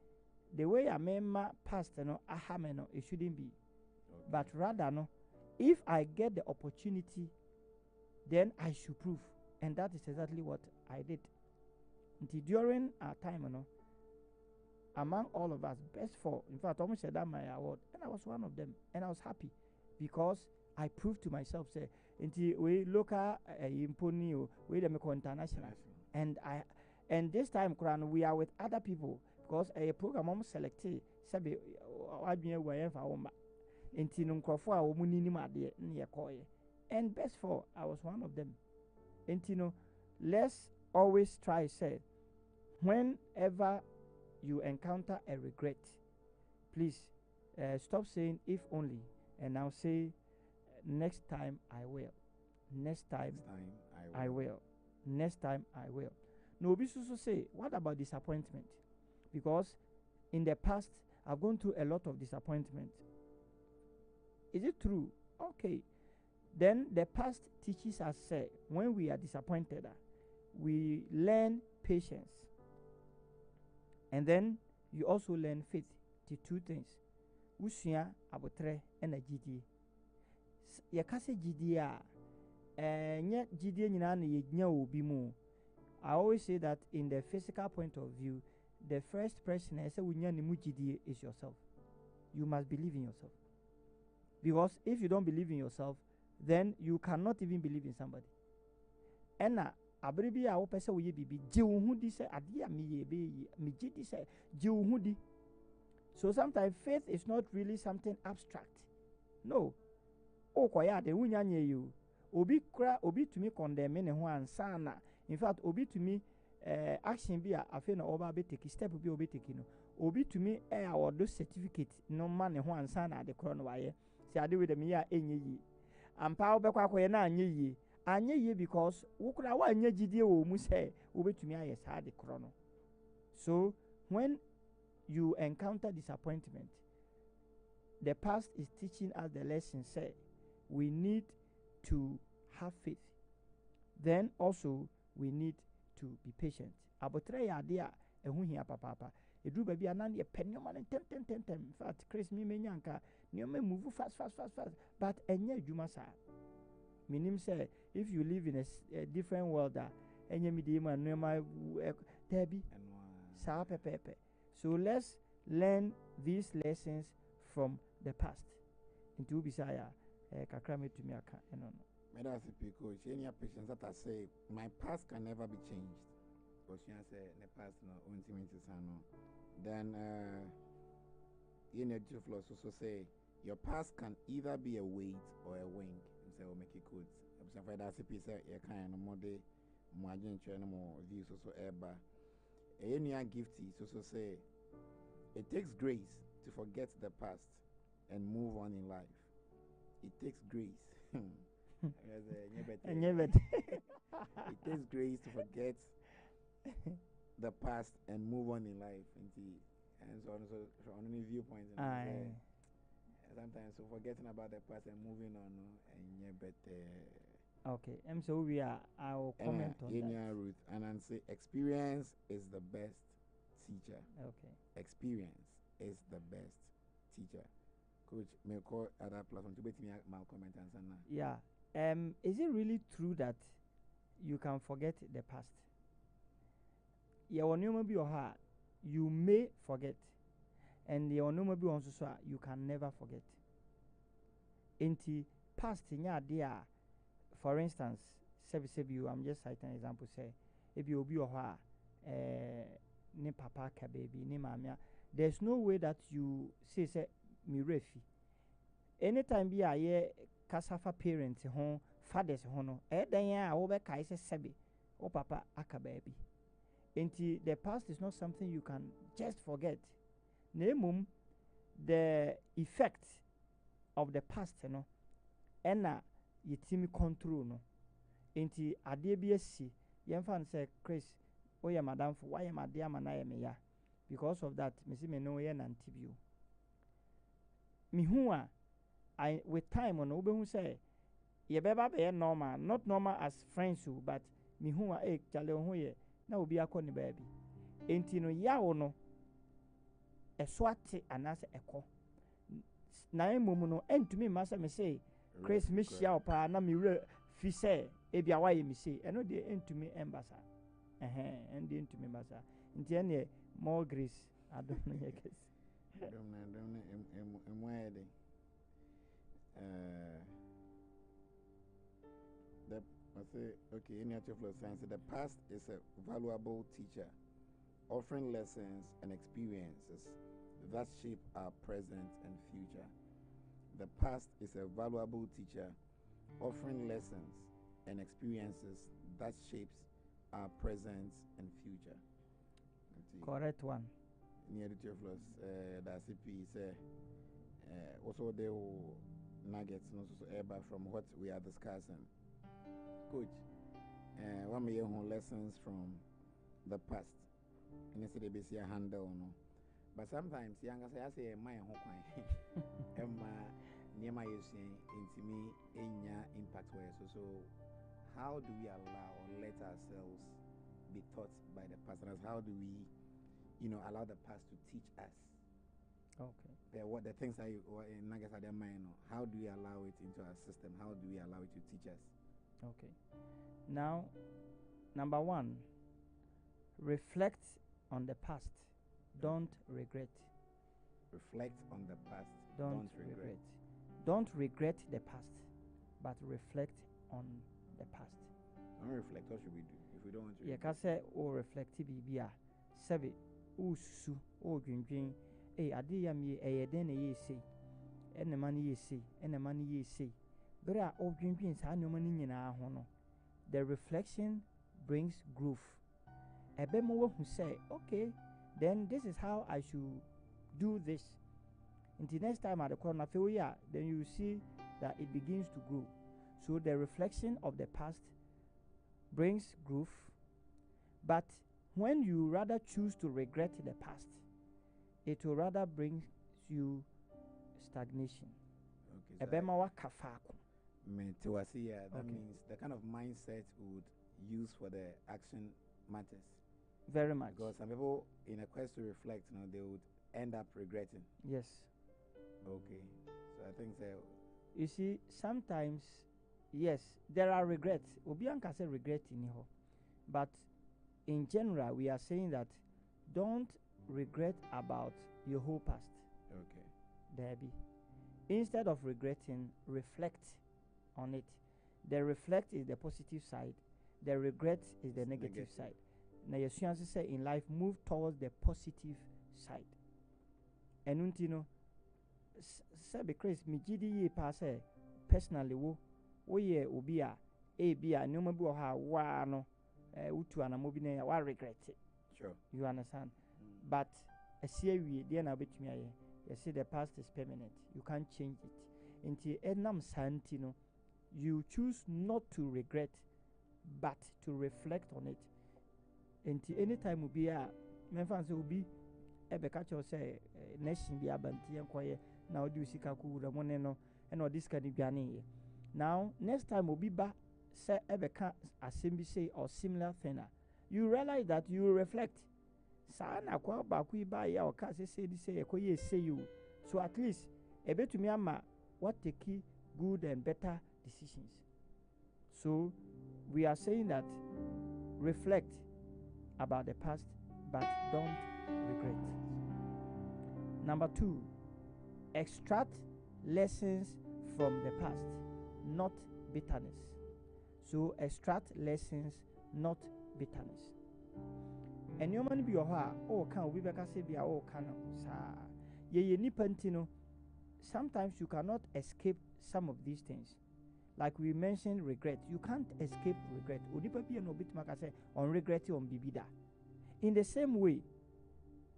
the way I remember past ahame it shouldn't be. Okay. But rather if I get the opportunity, then I should prove, and that is exactly what I did. Until during our time, among all of us, best 4, in fact, almost said that my award, and I was one of them, and I was happy because I proved to myself say until we local imponi o we dem international and this time crown we are with other people because a program almost selected sabi adwene wa fa woma until nkrofo a wo munini ade na ye koye and best for I was one of them until let's always try say whenever you encounter a regret please stop saying if only and now say next time I will. Next time I will. Next time I will. No, we should say, what about disappointment? Because in the past, I've gone through a lot of disappointment. Is it true? Okay. Then the past teaches us, say, when we are disappointed, we learn patience. And then you also learn faith. The two things. Usua abotre and a GD. Yakase GD nye GD nyina na yegnya obi mu. I always say that in the physical point of view, the first person I say wunya ni mu GD is yourself. You must believe in yourself. Because if you don't believe in yourself, then you cannot even believe in somebody. Ena abrebi a wo pese wo ye bibi je wo hu di se ade a me ye be me GD se je wo hu di. So sometimes faith is not really something abstract. No. O kwaya de wunya nye you. Obi kra obi to me condemn ne ho ansa na. In fact, obi to me action bi a afi na oba be take step bi obi take no. Obi to me award certificate no man ne ho ansa na de kro no waye. Si ade we de me ya enye yi. Ampa obekwa akoye na anye yi. Anye yi because wo kra wa anye gidie wo mu se obi to me aye sa de kro no. So when you encounter disappointment, the past is teaching us the lesson say we need to have faith. Then also we need to be patient. Abotre ya dia ehu hia papa. Edru ba bia nan ye penoma tem. In fact, Chris mi menyanka ni me move fast. But enye adwuma sa. Minim say if you live in a different world enye mi de ma no ma tabi sa pepepe. So let's learn these lessons from the past. Into Bisaya, Kakrame to me, no. Medasi Pico, any patience that I say, my past can never be changed. Because she say, the past, no, then, in a flow, so say, your past can either be a weight or a wing. So, make it good. I'm saying, that's a piece of a kind of more day, more views, so ever. Any gifty, so say, it takes grace to forget the past and move on in life. It takes grace. It takes grace to forget the past and move on in life. And so on any viewpoint. Sometimes so forgetting about the past and moving on. Okay, so I will comment on that. Ruth, and I say experience is the best teacher. Okay. Experience is the best teacher. Coach, may call other platform to bet me my comment answer now. Yeah. Is it really true that you can forget the past? Your name be your heart. You may forget, and your name be on so you can never forget. Inti past in your dear. For instance, I'm just citing an example. Say, if you be your heart, ne papa ka baby, ne mamia. There's no way that you say me refi. Anytime be a ye kasafa parents home, fathers home, then ya over kai se sebi, o papa aka baby. Inti the past is not something you can just forget. Nemum the effect of the past, ena yetimi control no. Inti ade bi asi, yemfa say Chris, oya madam for why my dear man I me ya. Because of that, me see me no ye nantibio. Me who I with time on obe who say ye beba be normal, not normal as friends who, but me who chale who ye na obi akoni baby. Enti no ya no e swati anase eko. Na emu no entumi masa me say Chris me shia opa na me re fi say e bia wa ye me say eno de entumi embasa. And into me masa. Nti ene more grace. I don't know your case. I say, okay, in natural flow science, the past is a valuable teacher, offering lessons and experiences that shape our present and future. The past is a valuable teacher, offering lessons and experiences that shapes our present and future. Correct one. Near the two flows, that's a piece. Also, there were nuggets, no so from what we are discussing. Coach, one may own lessons from the past. And it's a bit handle, no. But sometimes, young as I say, my home, Emma, near my using into me, impact where so. How do we allow or let ourselves be taught by the past? And how do we, allow the past to teach us? Okay. The things that in Nagas are their mind. How do we allow it into our system? How do we allow it to teach us? Okay. Now, number one, reflect on the past. Don't regret. Reflect on the past. Don't regret. Don't regret the past, but reflect on the past. Don't reflect. What should we do if we don't want to? Yeah, can say or reflect bibia. Sabi o su o dwindwin. Ade ya me den na ye sei. Ene ma ne ye sei. Ene ma ne ye sei. Bra o dwindwin sa no ma ne nyina ho no. The reflection brings growth. Ebe mo who say, okay, then this is how I should do this. Until next time at the corner failure, then you see that it begins to grow. So the reflection of the past brings growth, but when you rather choose to regret the past, it will rather bring you stagnation. Okay. That means the kind of mindset we would use for the action matters. Very much. Because some people, in a quest to reflect, they would end up regretting. Yes. Okay. So I think so. You see, sometimes, yes, there are regrets. Obian can say regret in here. But in general, we are saying that don't regret about your whole past. Okay. Debbie. Instead of regretting, reflect on it. The reflect is the positive side. The regret is the negative side. Now, your chance say in life, move towards the positive side. And sabe Chris, me GDE pass personally wo ye obi a bi a no mabu ha wa no utu anamobi na wa regret it. Sure. You understand? But asie wie dey na betumi aye. You see the past is permanent. You can't change it. Until enam santi no, you choose not to regret but to reflect on it. Until anytime obi a menfa say obi ebeka cho say nation bi abanti enkoye na odi usika ku wura mo ne no and this can be dwane. Now next time obi ba say ebeka assembly say or similar thing, you realize that you reflect. Sa na kwa ba ku ba ya o ka say this say ekoye say you. So at least ebetumi ama what take good and better decisions. So we are saying that reflect about the past but don't regret. Number 2, extract lessons from the past, not bitterness. So extract lessons, not bitterness. And you man be your heart, oh, can we be a oh, can ye nipantino. Sometimes you cannot escape some of these things. Like we mentioned, regret. You can't escape regret. Odipa be no bit say on regret on bibida. In the same way,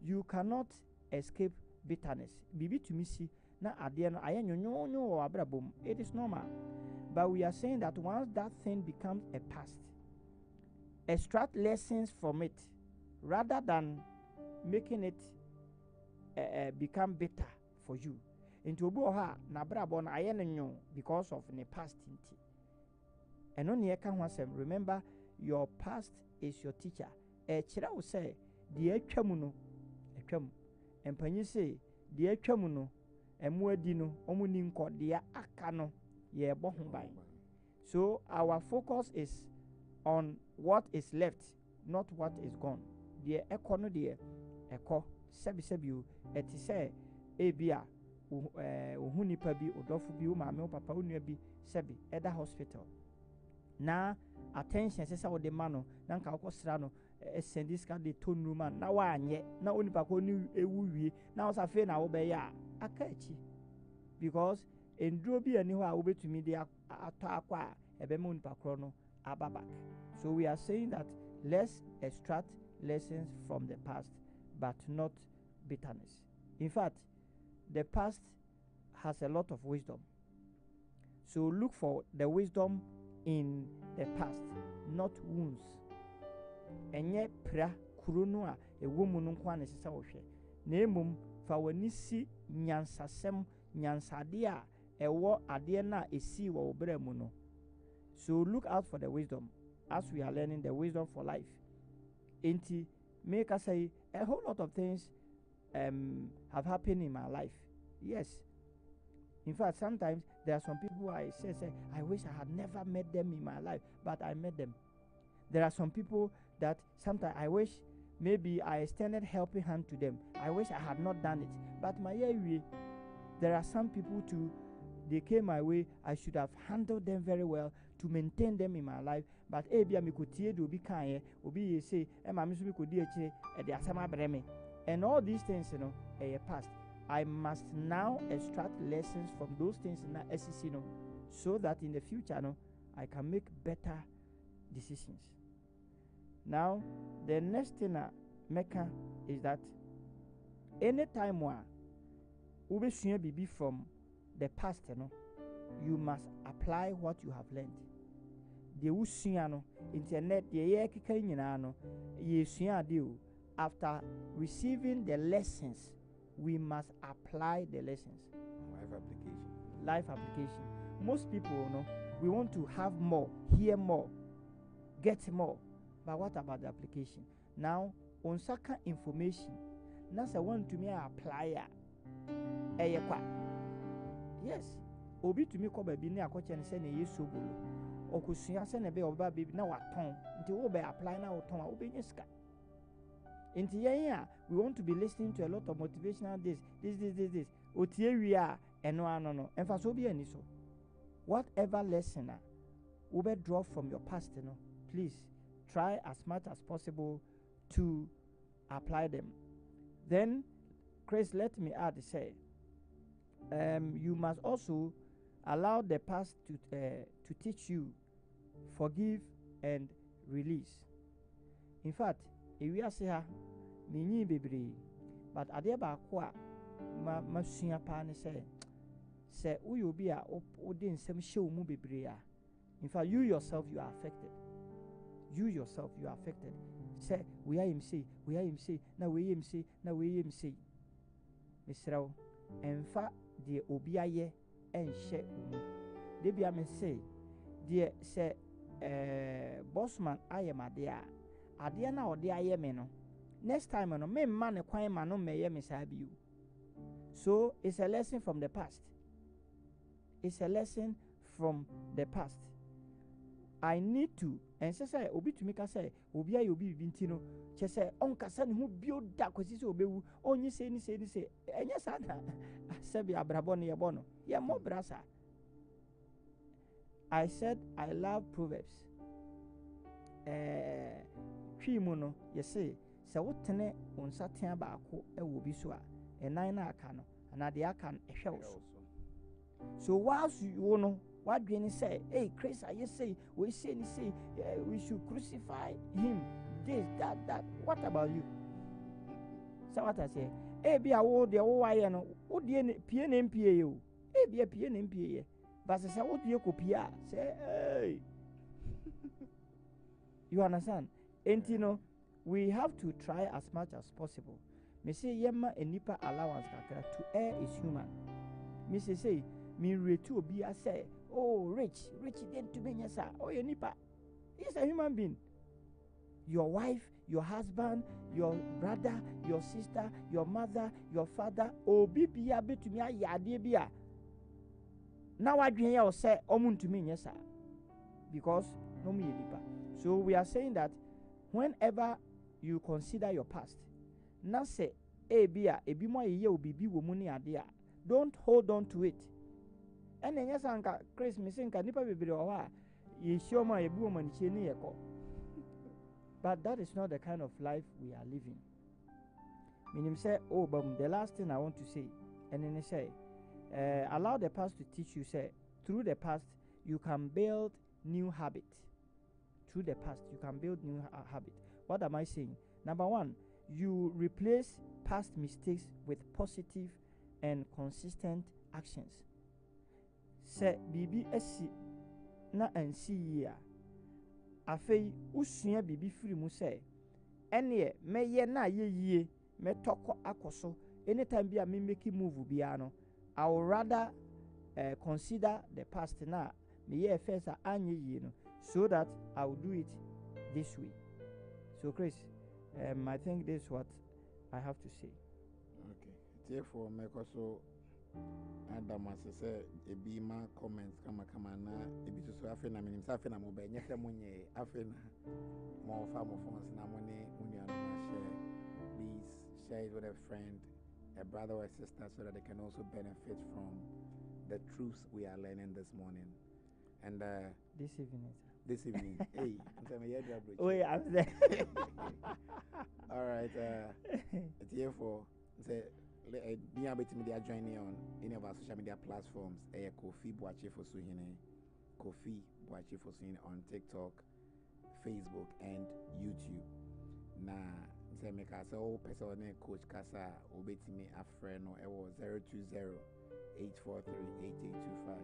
you cannot escape bitterness. Bibi to me see na adiano ayenyo or abrabum. It is normal. But we are saying that once that thing becomes a past, extract lessons from it rather than making it become bitter for you. Into obuha na brabon ayenyo because of the past inti. And on ye can remember your past is your teacher. Chira will say the etwamuno etwam. Empanyi say the etwamuno emuadino omuni nko de aka no ye bo ho ban. So our focus is on what is left, not what is gone. The eko no de eko sebi eti say ebia ohuni pa bi odofu bi o maame o papa onua bi sebi eda hospital. na attention sɛ wo de ma no na nka wokɔsra no send this card de to no man na waanyɛ na onipa ko ni ewu wie na wo sa fe na wo bɛyɛ a aka akyi because enduro bi ani hɔ a wobɛtumi de atɔ akɔ a ɛbɛma onipa korɔ no aba back. So we are saying that let's extract lessons from the past but not bitterness. In fact, the past has a lot of wisdom. So look for the wisdom in the past, not wounds. Enye pra kuro no a ewo mu no nko a nesesa wo hwɛ. Na emom fa wani si nyansasɛm nyansade a ɛwɔ adeɛ na esi wɔ wo bra mu no. So look out for the wisdom as we are learning the wisdom for life. Enti make us say a whole lot of things have happened in my life. Yes. In fact, sometimes there are some people I say, I wish I had never met them in my life, but I met them. There are some people that sometimes I wish maybe I extended helping hand to them. I wish I had not done it. But my way, there are some people too, they came my way, I should have handled them very well to maintain them in my life. But and all these things, you know, past. I must now extract lessons from those things in that SEC, you know, so that in the future, you know, I can make better decisions. Now, the next thing I make is that anytime we be from the past, you know, you must apply what you have learned. The usuyano internet the after receiving the lessons, we must apply the lessons. Life application. Most people, you know, we want to have more, hear more, get more. But what about the application? Now, on second information, that's a one to me apply. Yes. Obi to me ko baby na akoche ne se na yeso bolo. Okusua se na be oba baby na waton. Nti wo be apply na waton a wo be nyeska. Nti yen we want to be listening to a lot of motivational this. Otie wi a eno ano no. Emfa so bi ani so. Whatever lesson we be draw from your past, you know, please try as much as possible to apply them. Then, Chris, let me add, say, you must also allow the past to teach you, forgive and release. In fact, if we are saying, "Mini bebre," but ade ba ko a ma sua pa ne say uyo bi a odi nsem hye mu bebre a. In fact, you yourself you are affected. You yourself you are affected. Say we are him say, na we him say, na we him say. Misrawo, emfa de obi aye enhye mu. De bia me say, de say bossman aye made a ade na ode aye me no. Next time no me man ne kwan ma no meye me sa bi. So it's a lesson from the past. It's a lesson from the past. I need to, and say obi to make us say obi aye obi binti no che say on kasa ne ho bio da kwasi say obewu onyi say ni say enya sa na sebi abrabo ne yebo no ye mo brasa. I said I love Proverbs. Twi mu no ye say wotene onsaten baako e wo bi so a enan na aka no na de aka ehwe wo. So whilst you know what do you say? Hey, Chris, you say we say we should crucify him. This, that. What about you? So what I say? Hey, be a wo de wo wa ye no. Wo de pie na mpie yo. Hey, be a pie na mpie ye. But say what you kopia? Say, hey. You understand? And you know, we have to try as much as possible. Me say yema enipa allowance kakra to err is human. Me say me retu obi a say, oh, rich didn't to be sir. Oh, you nipa. He's a human being. Your wife, your husband, your brother, your sister, your mother, your father, oh, be to me a yadi bia. Now I dream you say, omun to me, yes, sir. Because no me nipa. So we are saying that whenever you consider your past, now say, bia, ebi mo ye obi bi wo muni adia. Don't hold on to it. And then yes, Chris, me think nipa bebre owa ye show my woman chini yako. But that is not the kind of life we are living. Meaning say, oh, but the last thing I want to say, and then they say, allow the past to teach you. Say, through the past you can build new habit. Through the past you can build new habit. What am I saying? Number one, you replace past mistakes with positive and consistent actions. Say bibi esi na ansi ya afei usua bibi firi mu say ene meye na ye me toko akoso anytime bi a me make move bia no I would rather consider the past na me ye first anye ye no so that I will do it this way. So Chris, I think this is what I have to say. Okay. Therefore, make also Adam as I say a be my comments kama na ebi so afi na minim sa afi na mo be nyehwe munye afi na mo fa mo phones na mo ne munya no share. Please share it with a friend, a brother or a sister, so that they can also benefit from the truths we are learning this morning. And this evening. Hey, I'm saying my head. Oh yeah, I'm there. All right. Therefore, say be able to media joining on any of our social media platforms. Boakye-Fosuhene, Boakye-Fosuhene on TikTok, Facebook, and YouTube. Now, say make us all person coach Kasa obeti me a friend or 020-843-8825.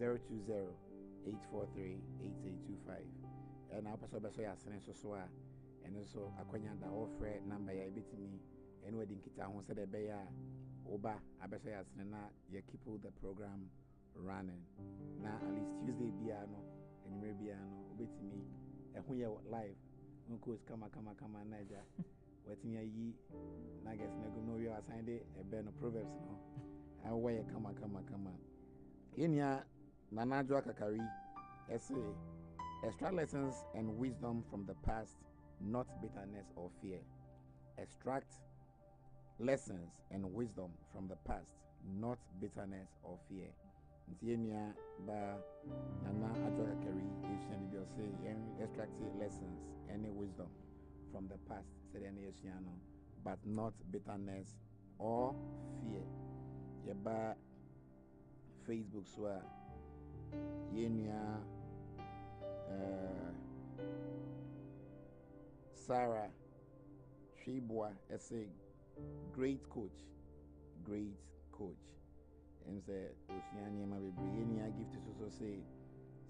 020-843-8825. And our person beso ya sene so and also akwanya da offer number ya beti me and wedding kita who said a beya oba abeso ya sene na ya keep the program running. Now at least Tuesday biano and you may biano obeti me and when you live coach kama naija wetin ya yi nuggets na go know you assigned a ben of proverbs no I way kama enya nanajo akakari essay extra lessons and wisdom from the past, not bitterness or fear. Extract lessons and wisdom from the past, not bitterness or fear. Enya ba nana ajo akakari is say extract lessons and wisdom from the past, said any but not bitterness or fear. Yeba Facebook swa yenya Sarah Shibwa essay great coach and say Oceania Mabri gift is also say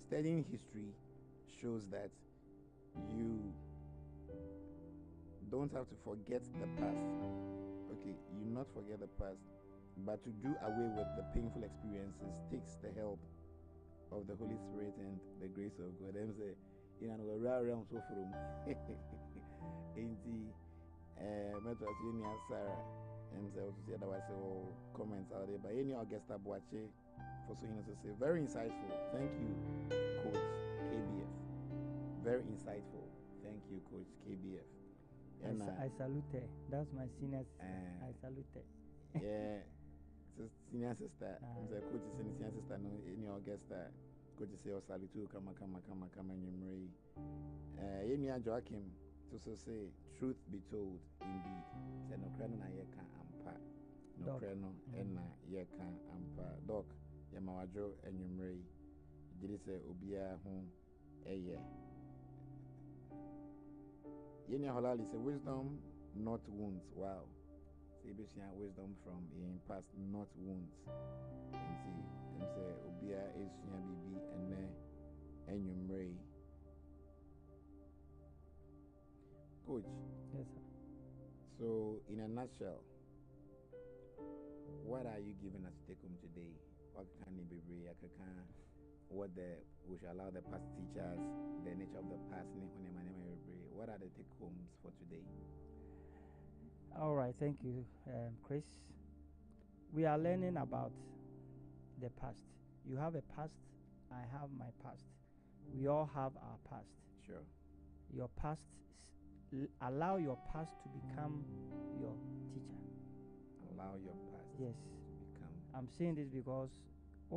studying history shows that you don't have to forget the past. Okay, you not forget the past, but to do away with the painful experiences takes the help of the Holy Spirit and the grace of God. Them say, in an realm so from in the methods in Sarah and so to say otherwise all comments out there. But any Augusta Boakye-Fosuhene to say very insightful. Thank you, Coach KBF. Very insightful. Thank you, Coach KBF. And I salute her. That's my senior sister. I salute her. Yeah, senior sister. The coach is senior sister. No, in your guest, coach say, "Oh, salute you. Come, and you marry." In your Joachim to say, "Truth be told, indeed." Say no crano na yeka ampa. No crano na yeka ampa. Doc, yamawajo and you marry. Did say obia home a year. Yenya Halali say wisdom, not wounds. Wow. Say wisdom from in past, not wounds. And say Obia is Bibi and you Mray. Coach. Yes, sir. So in a nutshell, what are you giving us to take home today? What can it be? We should allow the past teachers, the nature of the past, what are the take homes for today? All right, thank you, Chris. We are learning about the past. You have a past, I have my past. We all have our past. Sure. Your past, allow your past to become your teacher. Allow your past yes. to become. I'm saying this because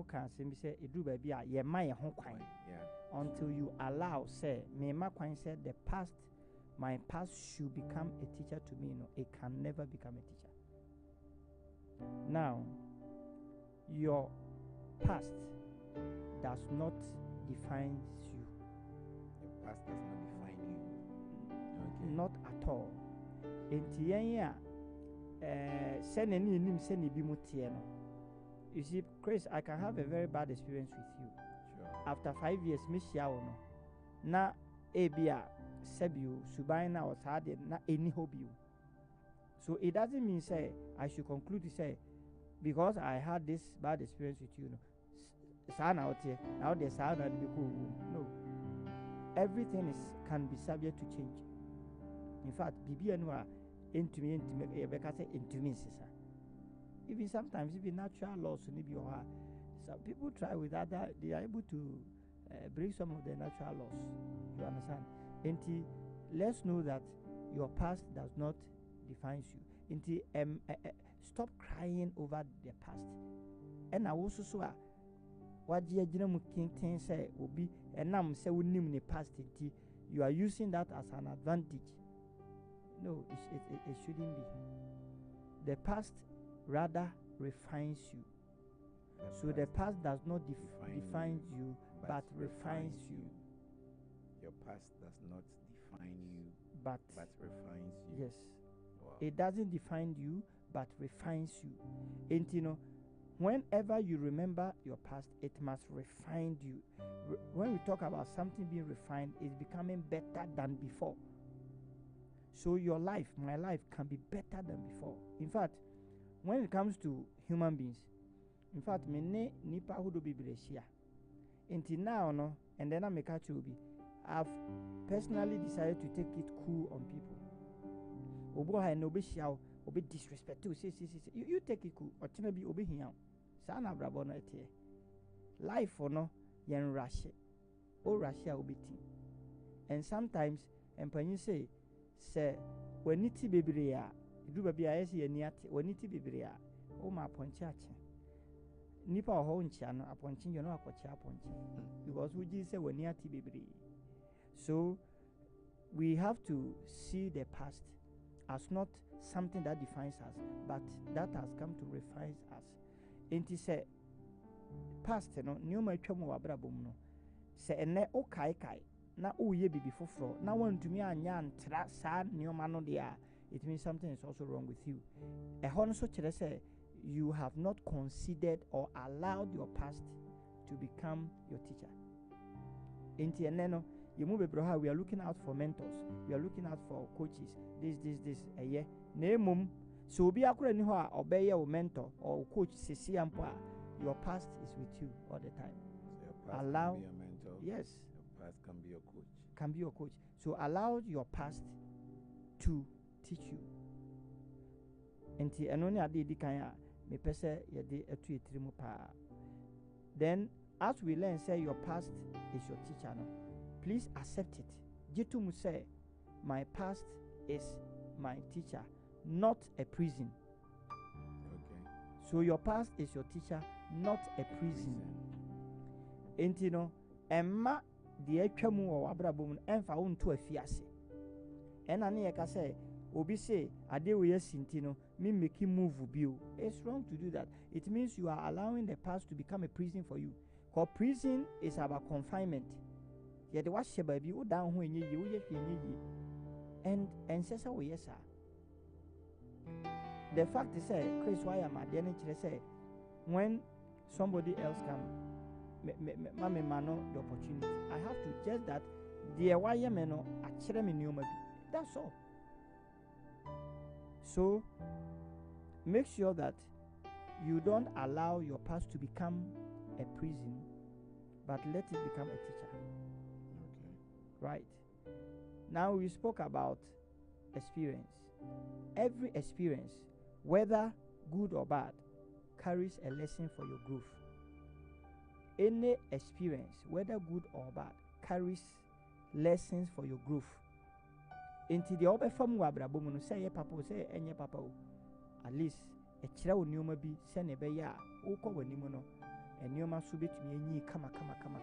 can say it do baby ye my home kwan. Yeah. Until you allow say me ma kwan said the past, my past should become a teacher to me. No, it can never become a teacher. Now, your past does not define you. Your past does not define you. Okay. Not at all. Enti yenya send any nim send bi mutie no. You see, Chris, I can have a very bad experience with you. Sure. After 5 years, miss ya no. Na ebia sebiu subai na was hard na any hobby. So it doesn't mean say I should conclude to say because I had this bad experience with you. Now there's sound and be cool. No. Everything can be subject to change. In fact, bibi anwa into me even sometimes even natural laws some people try with other, they are able to break some of the natural laws. You understand? Let's know that your past does not define you. Stop crying over the past. And I also saw what you say will be and now say we name the past. You are using that as an advantage. No, it shouldn't be. The past rather refines you. So the past does not define you, but refines you. Your past does not define you, but refines you. Yes. Wow. It doesn't define you, but refines you. And whenever you remember your past, it must refine you. When we talk about something being refined, it's becoming better than before. So your life, my life, can be better than before. In fact, when it comes to human beings, in fact, me nipa hudo biblesia. Until now, no, and then I make a chubi. I've personally decided to take it cool on people. Obo ha no be shout, obe disrespect to say. You take it cool. Or tina be obe hiyan. Sana brabo no ete. Life or no, yen rush. O rush obe tin. And sometimes, and when you say when iti biblia, do baby I see any at when iti biblia. O ma ponchache. Nipa ho nchia no aponchin you know akocha aponchin because we say when near tibibri. So we have to see the past as not something that defines us, but that has come to refine us. Enti say past no nyoma twam wa brabom no say ene o kai na o ye bibi foforo na wantumi anya ntra sa nyoma no dia, it means something is also wrong with you. E ho no so kire say you have not considered or allowed your past to become your teacher. Enti eneno you move broha, we are looking out for mentors, we are looking out for coaches, this eye nemum so be akura ni ho a obeye o mentor or coach sisi ampo, your past is with you all the time. So your past allow can be your mentor. Yes, your past can be your coach. Can be your coach. So allow your past to teach you. Enti eno ni ade di kan a me pese ye de etu etirimu pa. Then as we learn say your past is your teacher no, please accept it. Jitumu say my past is my teacher, not a prison. Okay. So your past is your teacher, not a prison. Enti no emma de atwamu o abrabom emfa wo nto afiase. Ena ne ye ka say obi say ade we yasinti no me make move bio. It's wrong to do that. It means you are allowing the past to become a prison for you. Because prison is about confinement. Yeah, the wash baby o down ho enye ye, o ye hwe enye ye. And say we yes sir. The fact is say Chris why am I then say when somebody else come me mano the opportunity, I have to just that the why am no akire me nyoma bi. That's all. So make sure that you don't allow your past to become a prison, but let it become a teacher. Okay. Right. Now we spoke about experience. Every experience, whether good or bad, carries a lesson for your growth. Any experience, whether good or bad, carries lessons for your growth. Into the other form wa brabom no say papa say enye papa o, at least e kire wo nyoma bi se ne be ya wo ko wani mu no nneɛma so betumi enyi kama ama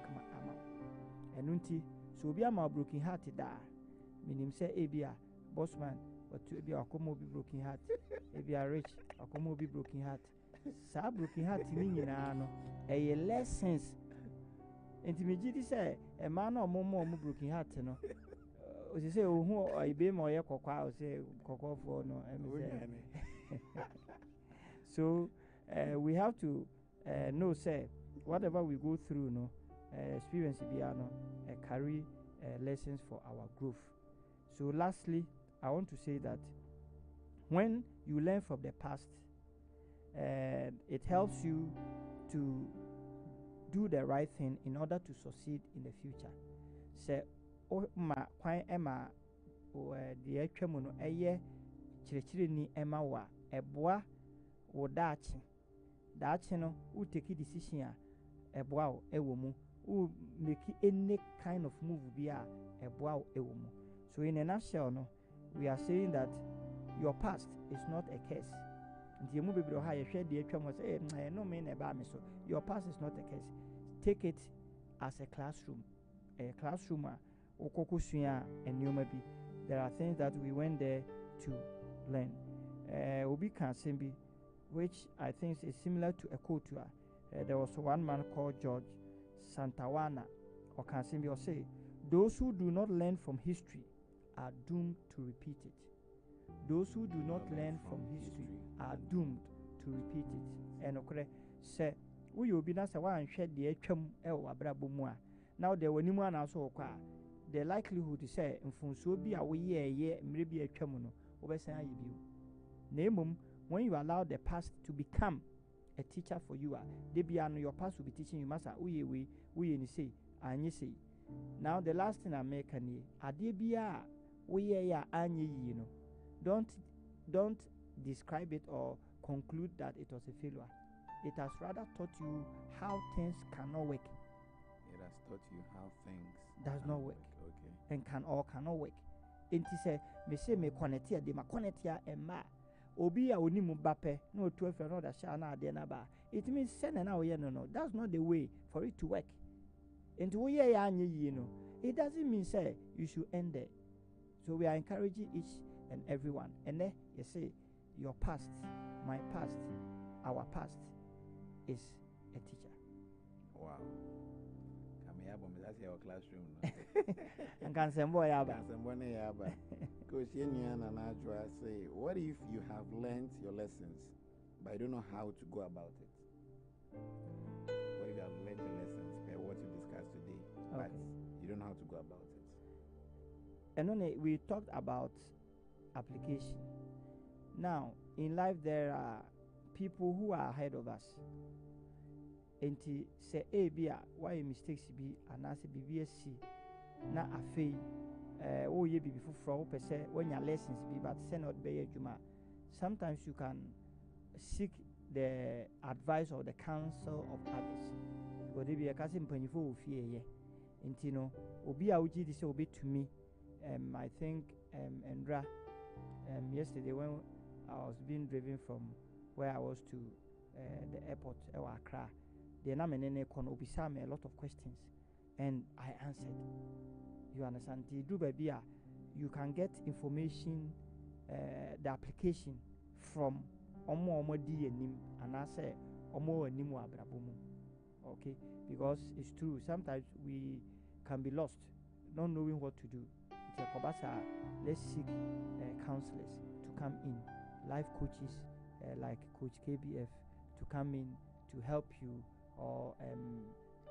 ɛno nti so obi ama broken heart da menim sɛ ebia bossman otu ebia akɔma obi broken heart ebia rich akɔma obi broken heart saa broken heart ni nyinaa no ɛyɛ lessons nti megye di sɛ ɛmaa na ɔmo broken heart no ɔsi sɛ ohu ɔyebe ma ɔyɛ kɔkɔɔ a ɔsɛ kɔkɔɔfoɔ no so we have to know say whatever we go through no experience biya no carry lessons for our growth. So lastly, I want to say that when you learn from the past, it helps you to do the right thing in order to succeed in the future. Say ma kwan ema de atwa mu no eye kyerɛkyerɛ ni ema wa eboa wo daakye no wo take decision a eboa wo ewo mu wo make any kind of move bi a eboa wo ewo mu. So in a nutshell no, we are saying that your past is not a curse. Nti emu bebre ha ye hwɛ de atwa mu say no me na ba me so. Your past is not a curse. Take it as a classroom. A classroom a okokosua ennioma bi. There are things that we went there to learn. Obi can simbi, which I think is similar to a quote. There was one man called George Santawana or Kansimbi or say, those who do not learn from history are doomed to repeat it. Those who do not learn from history are doomed to repeat it. And okay, say we will be na say one shed the etwam e wa brabo mu a. Now there were nimu na so kwa. The likelihood is say mfunso bi a we ye mre bi etwam no obesan aye bi. Na emom when you allow the past to become a teacher for you, your past will be teaching you, Master, we ni say, and you say. Now the last thing I make an adebia we anye you know. Don't describe it or conclude that it was a failure. It has rather taught you how things cannot work. It has taught you how things does not work. Okay. And cannot work. And he say me say me connect here, de ma connect here and ma. Obi a onimu bape no 12 no da sha na ade na ba. It means send na we no. That's not the way for it to work. And we ya anye yi no. It doesn't mean say you should end there. So we are encouraging each and everyone. And then you say your past, my past, our past is a teacher. Wow. That's your classroom. And can sembo yaba. Coach Yenian and Ajwa say, what if you have learned your lessons, but you don't know how to go about it? What if you have learned your lessons by what you discussed today, but you don't know how to go about it? And then we talked about application. Now, in life, there are people who are ahead of us. Enti se bia why mistakes bi anase bibia si na afei o ye bibi fufro wo pese wanya lessons bi but say not be adwuma. Sometimes you can seek the advice or the counsel of others. Because they be a kasi mpanyifo wo fie ye. Enti no obi a uji di say obi to me I think Endra yesterday when I was being driven from where I was to the airport Accra. The name obisa me a lot of questions and I answered. You understand? You can get information, the application from omo di enim and I say omo enim wa abrabomu. Okay, because it's true. Sometimes we can be lost, not knowing what to do. Let's seek counselors to come in, life coaches like Coach KBF to come in to help you or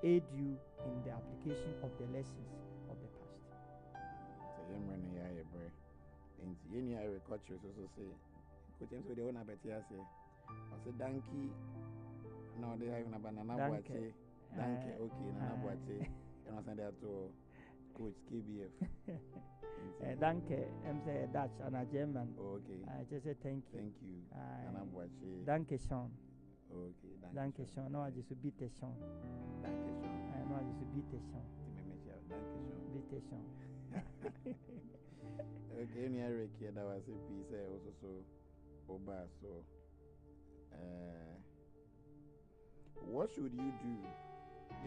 aid you in the application of the lessons of the past. So you run a break. And you know culture also say, coach so they wanna bet ya say, I say donkey. No, they have a banana boate. Donkey, okay, banana boate. And I send that to Coach KBF. Danke, I'm say Dutch and a German. Okay. I just say thank you. Thank you. Banana boate. Danke schon. Okay, danke schön. No, je suis bitte schon. Danke schön. No, je suis bitte schon. Danke schön. Bitte schon. Okay, me Eric here that was a piece also so oba so What should you do,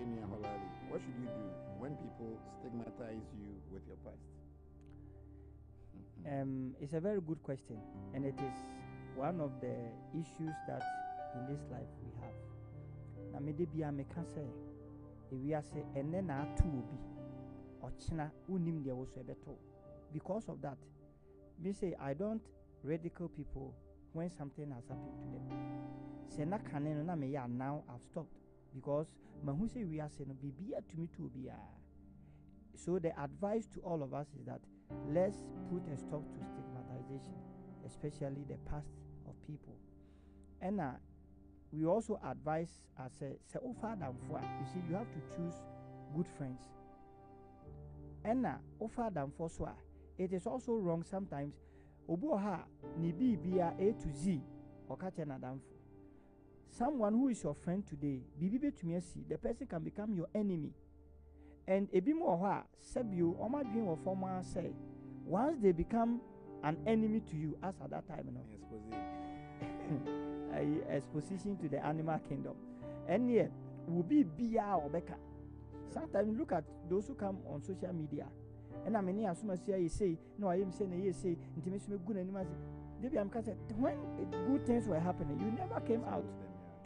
Enya Holali? What should you do when people stigmatize you with your past? It's a very good question, and it is one of the issues that in this life we have. Na me de bia me can say, if we are say ene na atu obi, ochina unim de wo so ebeto. Because of that, me say I don't ridicule people when something has happened to them. Say na kane no na me ya now I've stopped because mahu say we are say no bibia to me to be. So the advice to all of us is that let's put a stop to stigmatization, especially the past of people. And we also advise as say offer them for. You see, you have to choose good friends. And offer them for so. It is also wrong sometimes. Oboha ni bibia A to Z or catch another. Someone who is your friend today, bibi to me see the person can become your enemy. And a bit more Sebio or my dream or former say, once they become an enemy to you, as at that time, exposition to the animal kingdom. And yet, will be Bia or Becca. Sometimes look at those who come on social media. And I mean, as soon as you say, no, I am saying, you say, intimacy good animals. When good things were happening, you never came out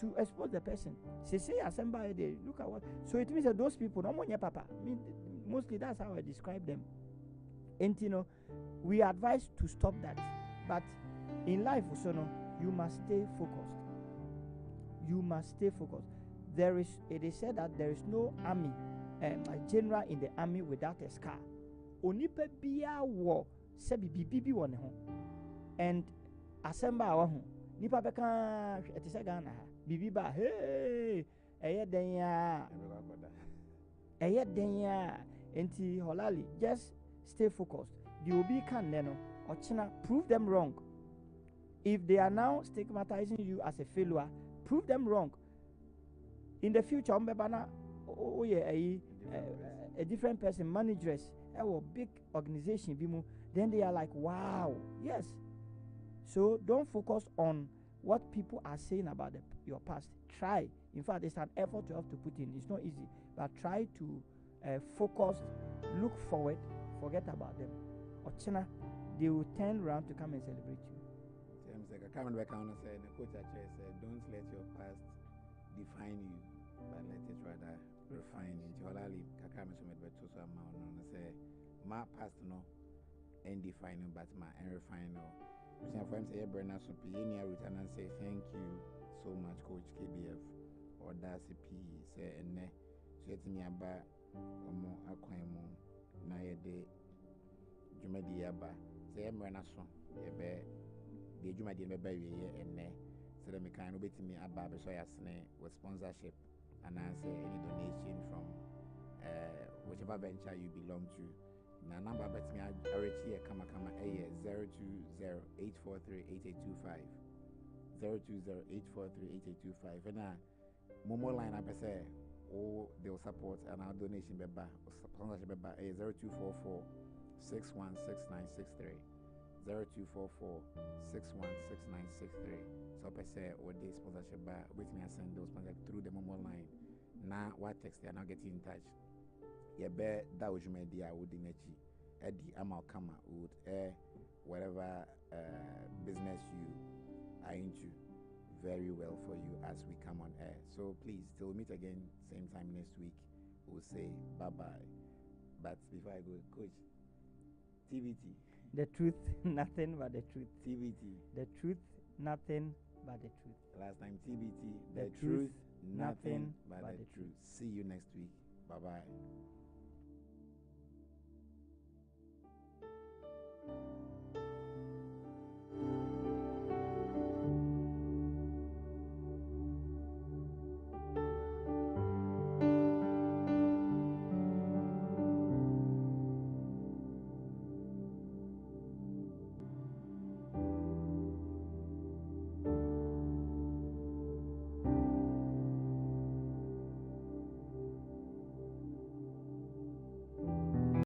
to expose the person. Say assemble there. Look at what. So it means that those people, no money, papa. Mostly that's how I describe them. And we advise to stop that. But in life, also, you must stay focused. You must stay focused. It is said that there is no army, a general in the army without a scar. Onipe biya wo sebi bibi won ho. And assemble our nipa beka etise Ghana ha. Bibi ba hey eye den ya enti holali just stay focused. The obi can no ochina prove them wrong. If they are now stigmatizing you as a failure, prove them wrong. In the future umbebana a different person managers a big organization bimu, then they are like wow, yes. So don't focus on what people are saying about your past. Try. In fact, it's an effort you have to put in. It's not easy. But try to focus, look forward, forget about them. Ochina, they will turn around to come and celebrate you. James, like I can't remember how to say, the coach actually said, don't let your past define you, but let it rather refine you. Holali, Kakame Sumet Betusa Mount, say, my past no, and define you, but my and refine you. For him, say, Brenna Supienia return and say, thank you so much, Coach KBF, or Darcy P. Say, and ne, say to me about Omo Aquemo, Nayade, Jumadiaba, say, Brenna Son, Ebe, the Jumadi Baby, and ne, so that me kind of to me about Soyasne with sponsorship, and answer any donation from whichever venture you belong to. Na number bet me RHE kama 020-843-8825 020-843-8825 and Momo line up say they will support and our donation beba sponsorship beba 0244-616963 0244-616963 so per say or they sponsorship ba with me send those sponsorship through the Momo line. Now what text they are not getting in touch. You bet that was media would in Eddie Amal Kama would whatever business you are into very well for you as we come on air. So please, till we meet again same time next week, we'll say bye bye. But before I go, Coach, TVT. The truth, nothing but the truth. TVT. The truth, nothing but the truth. Last time TVT. The truth, nothing but the truth. See you next week. Bye bye.